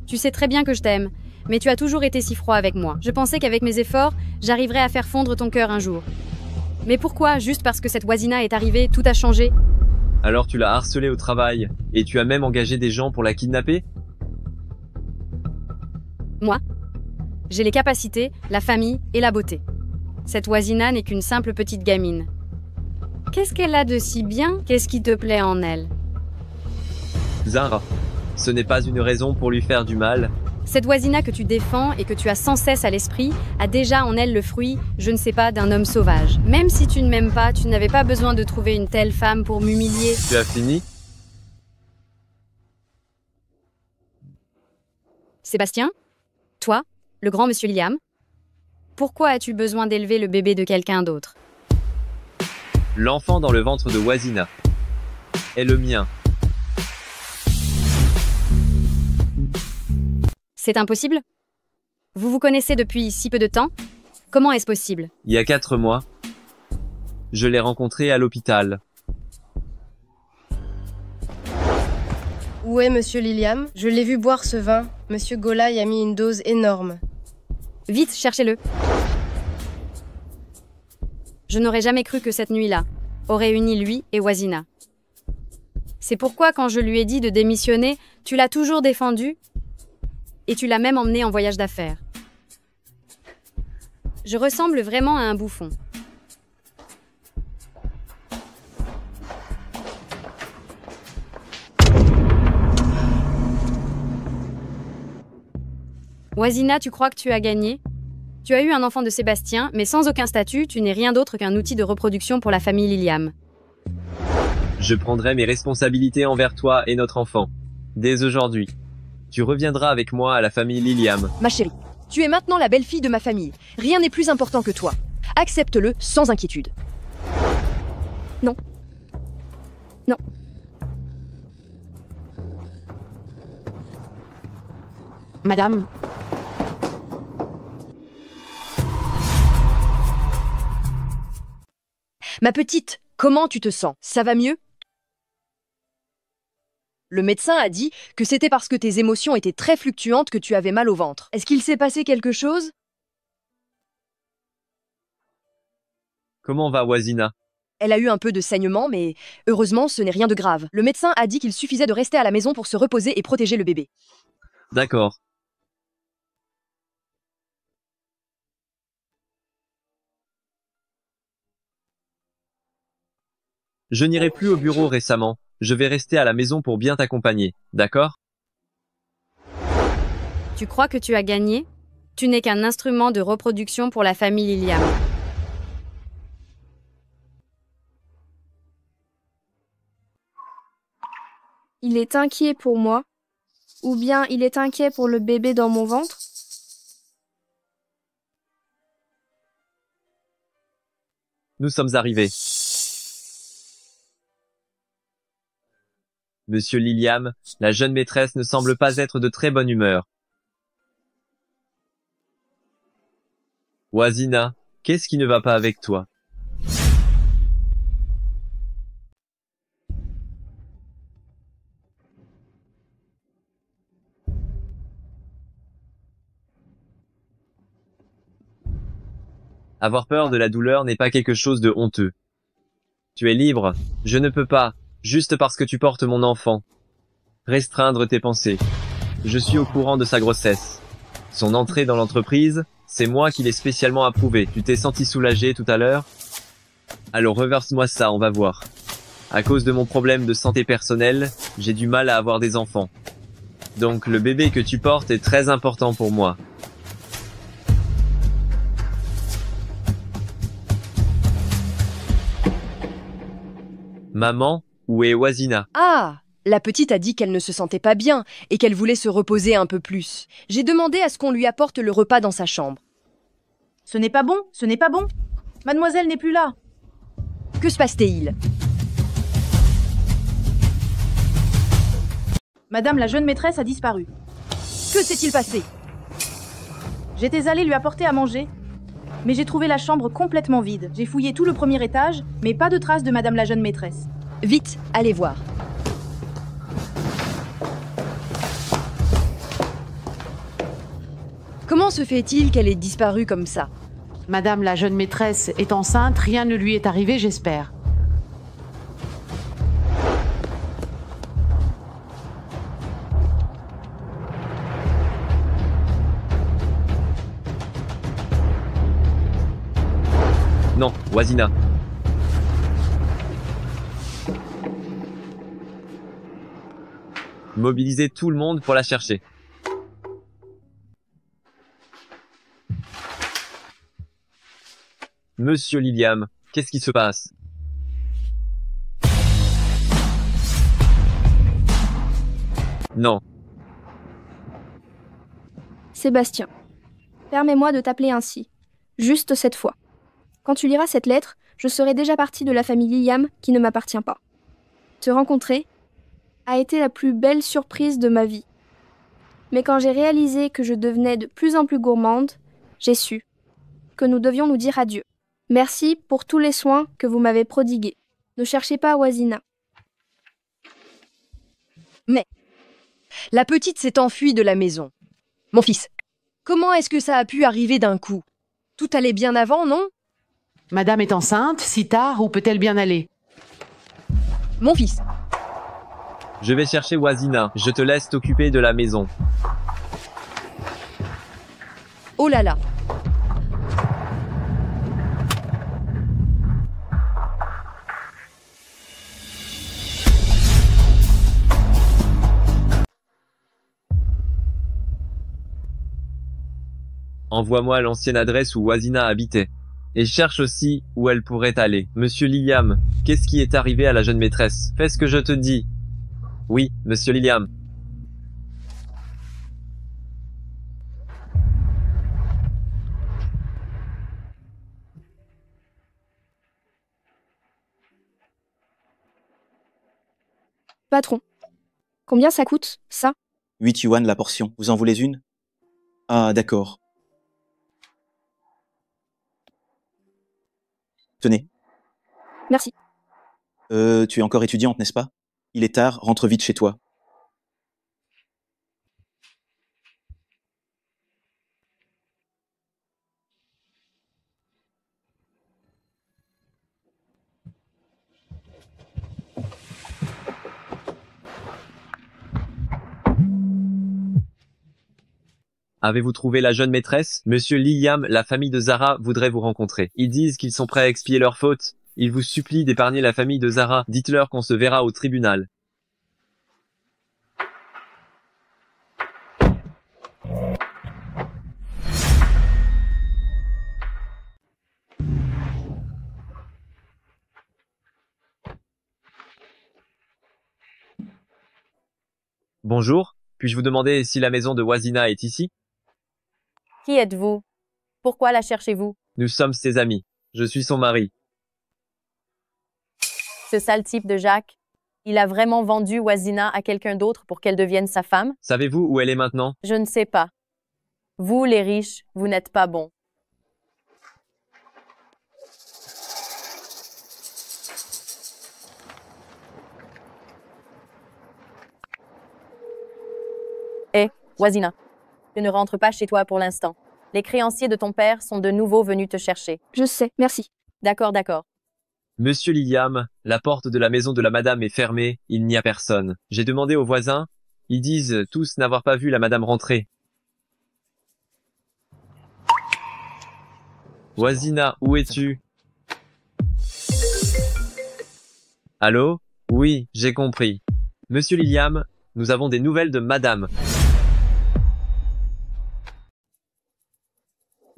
Tu sais très bien que je t'aime, mais tu as toujours été si froid avec moi. Je pensais qu'avec mes efforts, j'arriverais à faire fondre ton cœur un jour. Mais pourquoi, juste parce que cette Wazina est arrivée, tout a changé? Alors tu l'as harcelée au travail, et tu as même engagé des gens pour la kidnapper? Moi? J'ai les capacités, la famille et la beauté. Cette Wazina n'est qu'une simple petite gamine. Qu'est-ce qu'elle a de si bien? Qu'est-ce qui te plaît en elle? Zara, ce n'est pas une raison pour lui faire du mal. Cette Wazina que tu défends et que tu as sans cesse à l'esprit a déjà en elle le fruit, je ne sais pas, d'un homme sauvage. Même si tu ne m'aimes pas, tu n'avais pas besoin de trouver une telle femme pour m'humilier. Tu as fini? Sébastien? Toi, le grand monsieur Liam? Pourquoi as-tu besoin d'élever le bébé de quelqu'un d'autre? L'enfant dans le ventre de Wazina est le mien. C'est impossible? Vous vous connaissez depuis si peu de temps? Comment est-ce possible? Il y a 4 mois, je l'ai rencontré à l'hôpital. Où est monsieur Liam? Je l'ai vu boire ce vin. Monsieur Golay a mis une dose énorme. Vite, cherchez-le. Je n'aurais jamais cru que cette nuit-là aurait uni lui et Wazina. C'est pourquoi quand je lui ai dit de démissionner, tu l'as toujours défendu et tu l'as même emmené en voyage d'affaires. Je ressemble vraiment à un bouffon. Wazina, tu crois que tu as gagné? Tu as eu un enfant de Sébastien, mais sans aucun statut, tu n'es rien d'autre qu'un outil de reproduction pour la famille Liam. Je prendrai mes responsabilités envers toi et notre enfant. Dès aujourd'hui, tu reviendras avec moi à la famille Liam. Ma chérie, tu es maintenant la belle-fille de ma famille. Rien n'est plus important que toi. Accepte-le sans inquiétude. Non. Non. Madame, ma petite, comment tu te sens? Ça va mieux? Le médecin a dit que c'était parce que tes émotions étaient très fluctuantes que tu avais mal au ventre. Est-ce qu'il s'est passé quelque chose? Comment va Wazina? Elle a eu un peu de saignement, mais heureusement, ce n'est rien de grave. Le médecin a dit qu'il suffisait de rester à la maison pour se reposer et protéger le bébé. D'accord. Je n'irai plus au bureau récemment. Je vais rester à la maison pour bien t'accompagner, d'accord? Tu crois que tu as gagné? Tu n'es qu'un instrument de reproduction pour la famille Liam. Il est inquiet pour moi? Ou bien il est inquiet pour le bébé dans mon ventre? Nous sommes arrivés. Monsieur Liam, la jeune maîtresse ne semble pas être de très bonne humeur. Wazina, qu'est-ce qui ne va pas avec toi? Avoir peur de la douleur n'est pas quelque chose de honteux. Tu es libre, je ne peux pas, juste parce que tu portes mon enfant, restreindre tes pensées. Je suis au courant de sa grossesse. Son entrée dans l'entreprise, c'est moi qui l'ai spécialement approuvé. Tu t'es senti soulagé tout à l'heure? Alors reverse-moi ça, on va voir. À cause de mon problème de santé personnelle, j'ai du mal à avoir des enfants. Donc le bébé que tu portes est très important pour moi. Maman, où est Wazina? Ah! La petite a dit qu'elle ne se sentait pas bien et qu'elle voulait se reposer un peu plus. J'ai demandé à ce qu'on lui apporte le repas dans sa chambre. Ce n'est pas bon, ce n'est pas bon. Mademoiselle n'est plus là. Que se passe-t-il? Madame la jeune maîtresse a disparu. Que s'est-il passé? J'étais allée lui apporter à manger. Mais j'ai trouvé la chambre complètement vide. J'ai fouillé tout le premier étage, mais pas de traces de madame la jeune maîtresse. Vite, allez voir. Comment se fait-il qu'elle ait disparu comme ça? Madame la jeune maîtresse est enceinte, rien ne lui est arrivé, j'espère. Non, Wazina. Mobilisez tout le monde pour la chercher. Monsieur Liliam, qu'est-ce qui se passe? Non. Sébastien, permets-moi de t'appeler ainsi. Juste cette fois. Quand tu liras cette lettre, je serai déjà partie de la famille Liam qui ne m'appartient pas. Te rencontrer a été la plus belle surprise de ma vie. Mais quand j'ai réalisé que je devenais de plus en plus gourmande, j'ai su que nous devions nous dire adieu. Merci pour tous les soins que vous m'avez prodigués. Ne cherchez pas Wazina. Mais la petite s'est enfuie de la maison. Mon fils, comment est-ce que ça a pu arriver d'un coup? Tout allait bien avant, non? Madame est enceinte, si tard, où peut-elle bien aller? Mon fils. Je vais chercher Wazina. Je te laisse t'occuper de la maison. Oh là là. Envoie-moi l'ancienne adresse où Wazina habitait. Et cherche aussi où elle pourrait aller. Monsieur Liliam, qu'est-ce qui est arrivé à la jeune maîtresse? Fais ce que je te dis. Oui, monsieur Liliam. Patron, combien ça coûte, ça? 8 yuan la portion. Vous en voulez une? Ah, d'accord. Tenez. Merci. Tu es encore étudiante, n'est-ce pas? Il est tard, rentre vite chez toi. Avez-vous trouvé la jeune maîtresse? Monsieur Liliam, la famille de Zara voudrait vous rencontrer. Ils disent qu'ils sont prêts à expier leurs fautes. Ils vous supplient d'épargner la famille de Zara. Dites-leur qu'on se verra au tribunal. Bonjour, puis-je vous demander si la maison de Wazina est ici? Qui êtes-vous? Pourquoi la cherchez-vous? Nous sommes ses amis. Je suis son mari. Ce sale type de Jacques, il a vraiment vendu Wazina à quelqu'un d'autre pour qu'elle devienne sa femme? Savez-vous où elle est maintenant? Je ne sais pas. Vous, les riches, vous n'êtes pas bons. Hé, Wazina, je ne rentre pas chez toi pour l'instant. Les créanciers de ton père sont de nouveau venus te chercher. Je sais, merci. D'accord, d'accord. Monsieur Liliam, la porte de la maison de la madame est fermée, il n'y a personne. J'ai demandé aux voisins, ils disent tous n'avoir pas vu la madame rentrer. Wazina, où es-tu? Allô? Oui, j'ai compris. Monsieur Liliam, nous avons des nouvelles de madame.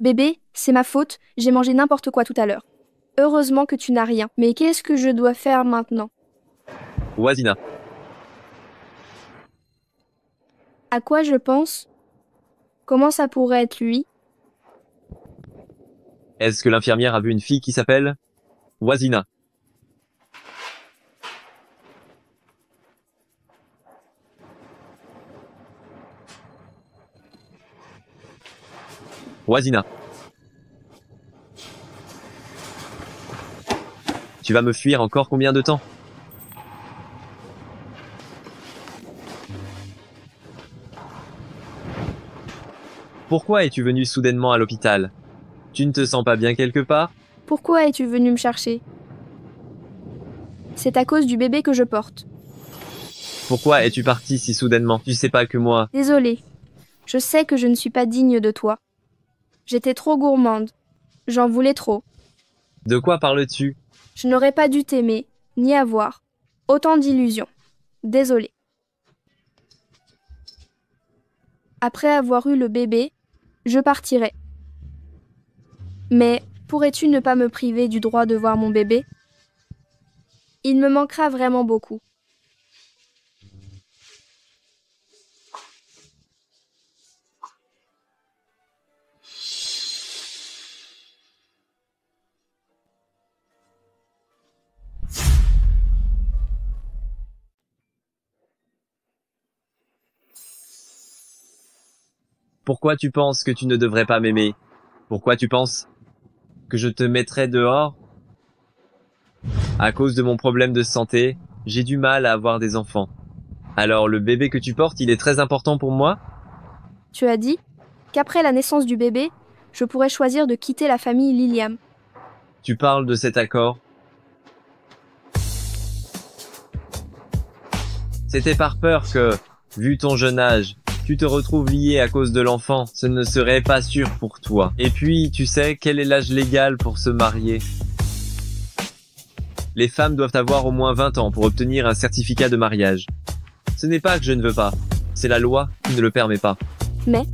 Bébé, c'est ma faute, j'ai mangé n'importe quoi tout à l'heure. Heureusement que tu n'as rien. Mais qu'est-ce que je dois faire maintenant? Wazina. À quoi je pense? Comment ça pourrait être lui? Est-ce que l'infirmière a vu une fille qui s'appelle Wazina? Wazina. Tu vas me fuir encore combien de temps? Pourquoi es-tu venu soudainement à l'hôpital? Tu ne te sens pas bien quelque part? Pourquoi es-tu venu me chercher? C'est à cause du bébé que je porte. Pourquoi es-tu parti si soudainement? Tu sais pas que moi... Désolée. Je sais que je ne suis pas digne de toi. J'étais trop gourmande. J'en voulais trop. De quoi parles-tu? Je n'aurais pas dû t'aimer, ni avoir. Autant d'illusions. Désolée. Après avoir eu le bébé, je partirai. Mais pourrais-tu ne pas me priver du droit de voir mon bébé? Il me manquera vraiment beaucoup. Pourquoi tu penses que tu ne devrais pas m'aimer? Pourquoi tu penses que je te mettrais dehors? À cause de mon problème de santé, j'ai du mal à avoir des enfants. Alors le bébé que tu portes, il est très important pour moi? Tu as dit qu'après la naissance du bébé, je pourrais choisir de quitter la famille Liliam. Tu parles de cet accord? C'était par peur que, vu ton jeune âge, tu te retrouves lié à cause de l'enfant. Ce ne serait pas sûr pour toi. Et puis, tu sais, quel est l'âge légal pour se marier? Les femmes doivent avoir au moins 20 ans pour obtenir un certificat de mariage. Ce n'est pas que je ne veux pas, c'est la loi qui ne le permet pas. Mais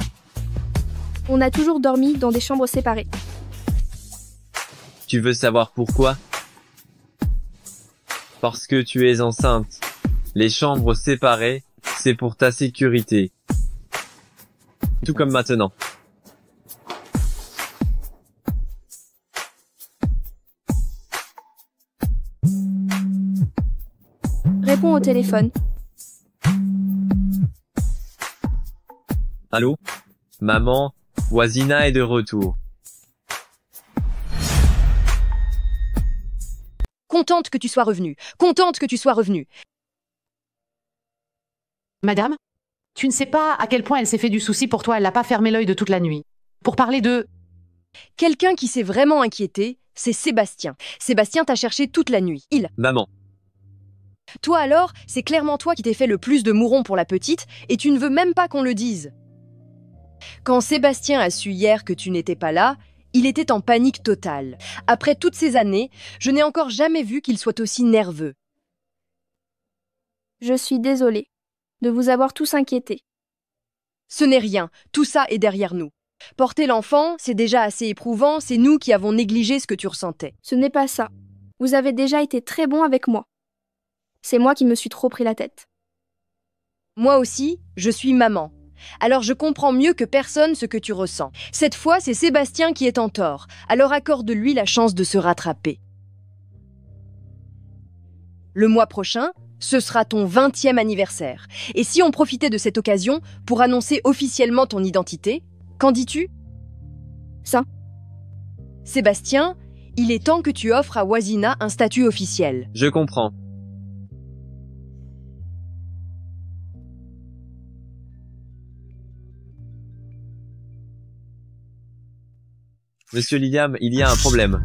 on a toujours dormi dans des chambres séparées. Tu veux savoir pourquoi? Parce que tu es enceinte. Les chambres séparées, c'est pour ta sécurité. Tout comme maintenant. Réponds au téléphone. Allô? Maman, Wazina est de retour. Contente que tu sois revenue. Contente que tu sois revenue. Madame, tu ne sais pas à quel point elle s'est fait du souci pour toi, elle n'a pas fermé l'œil de toute la nuit. Pour parler de... Quelqu'un qui s'est vraiment inquiété, c'est Sébastien. Sébastien t'a cherché toute la nuit. Maman. Toi alors, c'est clairement toi qui t'es fait le plus de mourons pour la petite, et tu ne veux même pas qu'on le dise. Quand Sébastien a su hier que tu n'étais pas là, il était en panique totale. Après toutes ces années, je n'ai encore jamais vu qu'il soit aussi nerveux. Je suis désolée de vous avoir tous inquiétés. Ce n'est rien, tout ça est derrière nous. Porter l'enfant, c'est déjà assez éprouvant, c'est nous qui avons négligé ce que tu ressentais. Ce n'est pas ça. Vous avez déjà été très bon avec moi. C'est moi qui me suis trop pris la tête. Moi aussi, je suis maman. Alors je comprends mieux que personne ce que tu ressens. Cette fois, c'est Sébastien qui est en tort. Alors accorde-lui la chance de se rattraper. Le mois prochain, ce sera ton 20e anniversaire. Et si on profitait de cette occasion pour annoncer officiellement ton identité, qu'en dis-tu? Ça. Sébastien, il est temps que tu offres à Wazina un statut officiel. Je comprends. Monsieur Liliam, il y a un problème.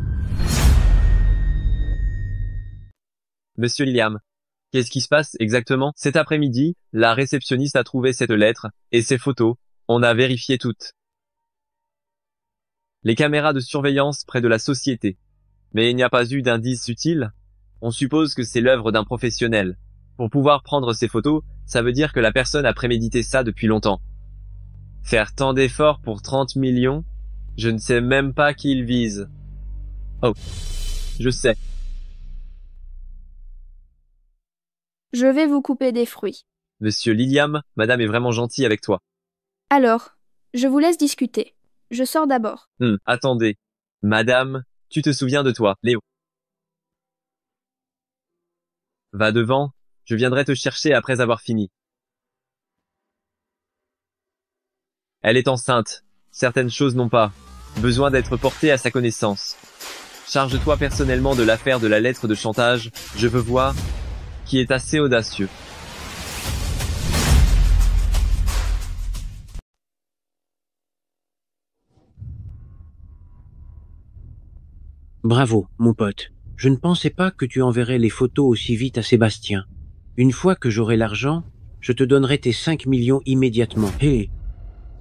Monsieur Liliam, qu'est-ce qui se passe exactement? Cet après-midi, la réceptionniste a trouvé cette lettre et ces photos. On a vérifié toutes. Les caméras de surveillance près de la société. Mais il n'y a pas eu d'indice utile. On suppose que c'est l'œuvre d'un professionnel. Pour pouvoir prendre ces photos, ça veut dire que la personne a prémédité ça depuis longtemps. Faire tant d'efforts pour 30 millions? Je ne sais même pas qui il vise. Oh, je sais. Je vais vous couper des fruits. Monsieur Liliam, madame est vraiment gentille avec toi. Alors, je vous laisse discuter. Je sors d'abord. Attendez. Madame, tu te souviens de toi, Léo. Va devant, je viendrai te chercher après avoir fini. Elle est enceinte. Certaines choses n'ont pas besoin d'être portées à sa connaissance. Charge-toi personnellement de l'affaire de la lettre de chantage, je veux voir, qui est assez audacieux. Bravo, mon pote. Je ne pensais pas que tu enverrais les photos aussi vite à Sébastien. Une fois que j'aurai l'argent, je te donnerai tes 5 millions immédiatement. Hé,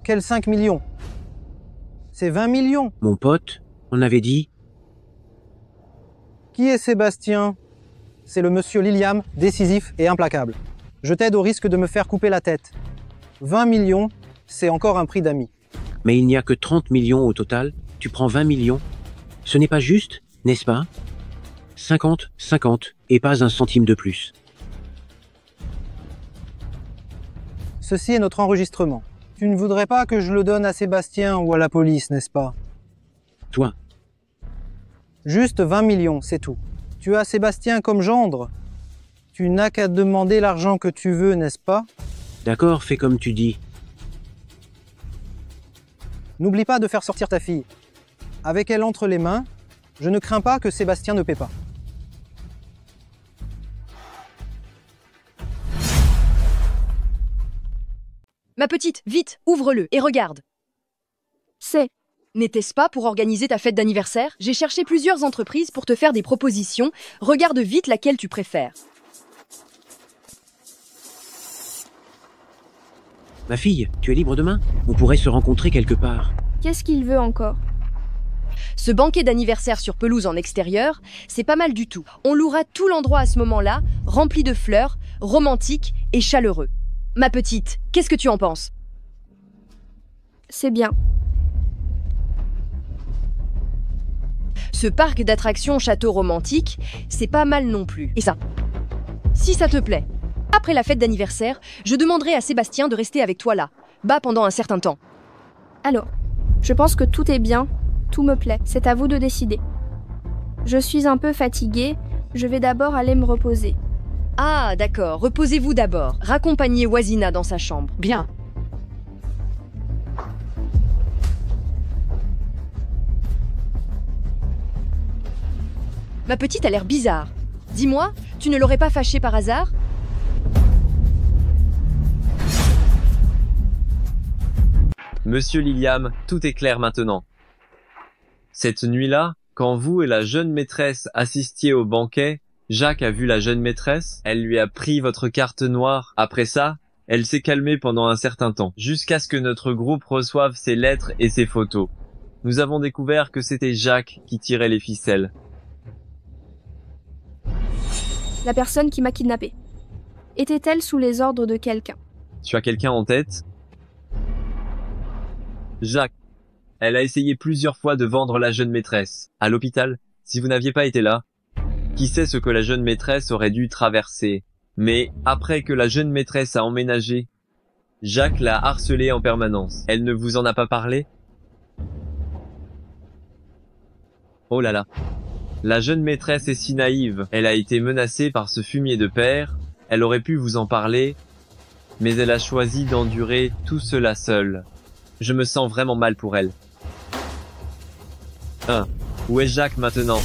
Quels 5 millions? C'est 20 millions. mon pote, on avait dit... Qui est Sébastien? C'est le monsieur Liliam, décisif et implacable. Je t'aide au risque de me faire couper la tête. 20 millions, c'est encore un prix d'ami. Mais il n'y a que 30 millions au total. Tu prends 20 millions. Ce n'est pas juste, n'est-ce pas? 50, 50, et pas un centime de plus. Ceci est notre enregistrement. Tu ne voudrais pas que je le donne à Sébastien ou à la police, n'est-ce pas? Toi, Juste 20 millions, c'est tout. Tu as Sébastien comme gendre. Tu n'as qu'à demander l'argent que tu veux, n'est-ce pas? d'accord, fais comme tu dis. N'oublie pas de faire sortir ta fille. Avec elle entre les mains, je ne crains pas que Sébastien ne paie pas. Ma petite, vite, ouvre-le et regarde. C'est... N'était-ce pas pour organiser ta fête d'anniversaire? J'ai cherché plusieurs entreprises pour te faire des propositions. Regarde vite laquelle tu préfères. Ma fille, tu es libre demain? On pourrait se rencontrer quelque part. Qu'est-ce qu'il veut encore? Ce banquet d'anniversaire sur pelouse en extérieur, c'est pas mal du tout. On louera tout l'endroit à ce moment-là, rempli de fleurs, romantique et chaleureux. Ma petite, qu'est-ce que tu en penses? C'est bien. Ce parc d'attractions château romantique, c'est pas mal non plus. Et ça, si ça te plaît, après la fête d'anniversaire, je demanderai à Sébastien de rester avec toi là, bas pendant un certain temps. Alors, je pense que tout est bien, tout me plaît, c'est à vous de décider. Je suis un peu fatiguée, je vais d'abord aller me reposer. Ah, d'accord, reposez-vous d'abord. Raccompagnez Wazina dans sa chambre. Bien. Ma petite a l'air bizarre. Dis-moi, tu ne l'aurais pas fâchée par hasard? Monsieur Liliam, tout est clair maintenant. Cette nuit-là, quand vous et la jeune maîtresse assistiez au banquet, Jacques a vu la jeune maîtresse, elle lui a pris votre carte noire. Après ça, elle s'est calmée pendant un certain temps, jusqu'à ce que notre groupe reçoive ses lettres et ses photos. Nous avons découvert que c'était Jacques qui tirait les ficelles. La personne qui m'a kidnappée. Était-elle sous les ordres de quelqu'un? Tu as quelqu'un en tête? Jacques. Elle a essayé plusieurs fois de vendre la jeune maîtresse. À l'hôpital, si vous n'aviez pas été là, qui sait ce que la jeune maîtresse aurait dû traverser. Mais après que la jeune maîtresse a emménagé, Jacques l'a harcelée en permanence. Elle ne vous en a pas parlé? Oh là là. La jeune maîtresse est si naïve. Elle a été menacée par ce fumier de père. Elle aurait pu vous en parler, mais elle a choisi d'endurer tout cela seule. Je me sens vraiment mal pour elle. Où est Jacques maintenant?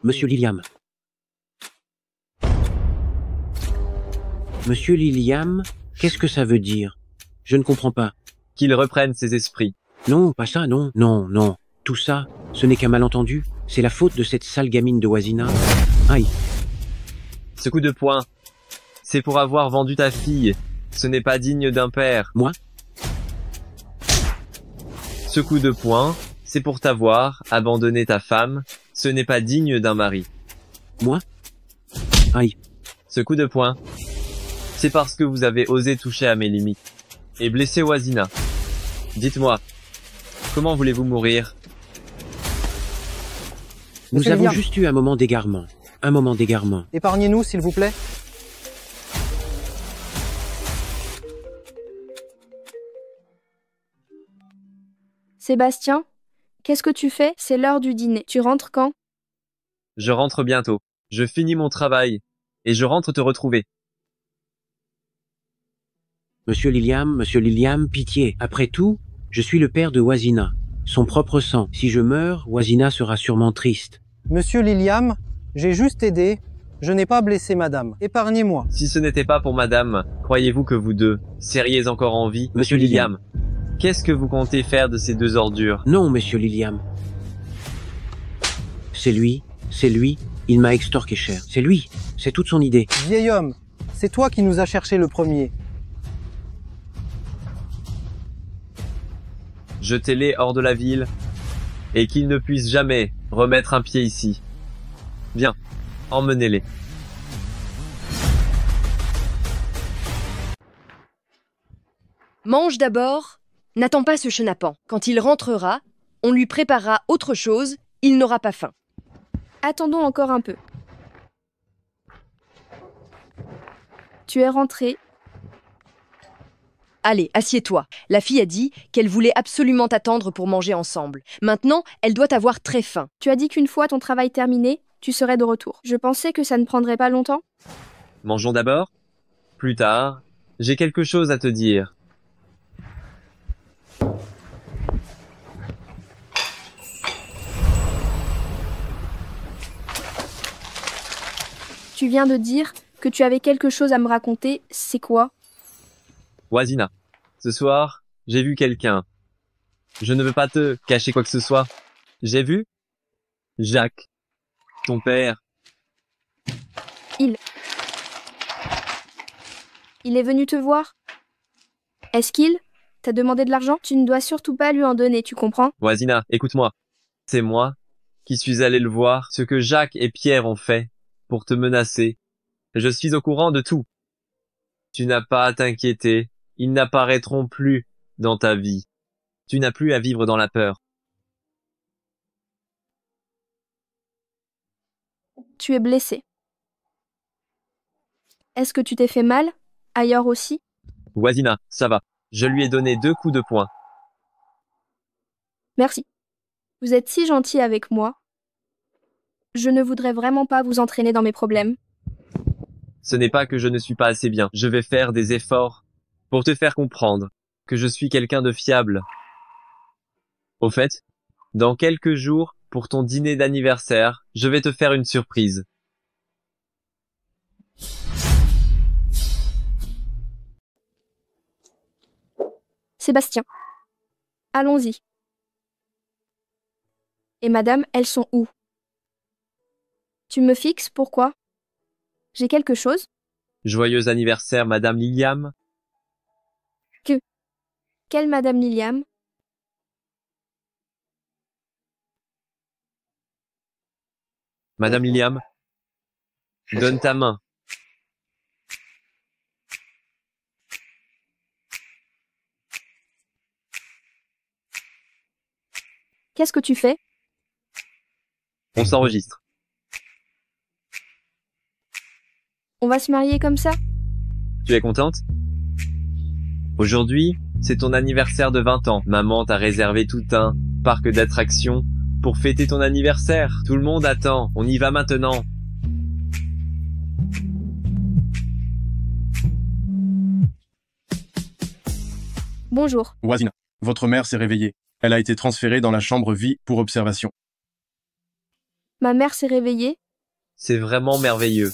Monsieur Liliam. Monsieur Liliam, qu'est-ce que ça veut dire? Je ne comprends pas. Qu'il reprenne ses esprits. Non, pas ça, non. Non, non. Tout ça, ce n'est qu'un malentendu. C'est la faute de cette sale gamine de Wazina. Aïe. Ce coup de poing, c'est pour avoir vendu ta fille. Ce n'est pas digne d'un père. Moi? Ce coup de poing, c'est pour t'avoir abandonné ta femme. Ce n'est pas digne d'un mari. Moi? Aïe. Ce coup de poing, c'est parce que vous avez osé toucher à mes limites. Et blesser Wazina. Dites-moi, comment voulez-vous mourir? Nous avons juste eu un moment d'égarement. Un moment d'égarement. Épargnez-nous, s'il vous plaît. Sébastien, Qu'est-ce que tu fais? C'est l'heure du dîner. Tu rentres quand? Je rentre bientôt. Je finis mon travail. Et je rentre te retrouver. Monsieur Liliam, pitié. Après tout, je suis le père de Wazina. Son propre sang. Si je meurs, Wazina sera sûrement triste. Monsieur Liliam, j'ai juste aidé. Je n'ai pas blessé madame. Épargnez-moi. Si ce n'était pas pour madame, croyez-vous que vous deux seriez encore en vie? Monsieur Liliam, qu'est-ce que vous comptez faire de ces deux ordures? Non, monsieur Liliam. C'est lui, il m'a extorqué cher. C'est lui, c'est toute son idée. Vieil homme, c'est toi qui nous as cherché le premier. Jetez-les hors de la ville, et qu'ils ne puissent jamais remettre un pied ici. Bien, emmenez-les. Mange d'abord, n'attends pas ce chenapan. Quand il rentrera, on lui préparera autre chose, il n'aura pas faim. Attendons encore un peu. Tu es rentré. Allez, assieds-toi. La fille a dit qu'elle voulait absolument t'attendre pour manger ensemble. Maintenant, elle doit avoir très faim. Tu as dit qu'une fois ton travail terminé, tu serais de retour. Je pensais que ça ne prendrait pas longtemps. Mangeons d'abord. Plus tard, j'ai quelque chose à te dire. Tu viens de dire que tu avais quelque chose à me raconter. C'est quoi? Wazina, ce soir, j'ai vu quelqu'un. Je ne veux pas te cacher quoi que ce soit. J'ai vu Jacques, ton père. Il est venu te voir? Est-ce qu'il t'a demandé de l'argent? Tu ne dois surtout pas lui en donner, tu comprends? Wazina, écoute-moi. C'est moi qui suis allé le voir. Ce que Jacques et Pierre ont fait pour te menacer. Je suis au courant de tout. Tu n'as pas à t'inquiéter. Ils n'apparaîtront plus dans ta vie. Tu n'as plus à vivre dans la peur. Tu es blessé. Est-ce que tu t'es fait mal? Ailleurs aussi? Wazina, ça va. Je lui ai donné 2 coups de poing. Merci. Vous êtes si gentil avec moi. Je ne voudrais vraiment pas vous entraîner dans mes problèmes. Ce n'est pas que je ne suis pas assez bien. Je vais faire des efforts pour te faire comprendre que je suis quelqu'un de fiable. Au fait, dans quelques jours, pour ton dîner d'anniversaire, je vais te faire une surprise. Sébastien, allons-y. Et madame, elles sont où? Tu me fixes, pourquoi? J'ai quelque chose? Joyeux anniversaire, Madame Liliam. Quelle Madame Liliam? Madame Liliam, donne ta main. Qu'est-ce que tu fais? On s'enregistre. On va se marier comme ça? Tu es contente? Aujourd'hui, c'est ton anniversaire de 20 ans. Maman t'a réservé tout un parc d'attractions pour fêter ton anniversaire. Tout le monde attend. On y va maintenant. Bonjour. Wazina, votre mère s'est réveillée. Elle a été transférée dans la chambre vie pour observation. Ma mère s'est réveillée? C'est vraiment merveilleux.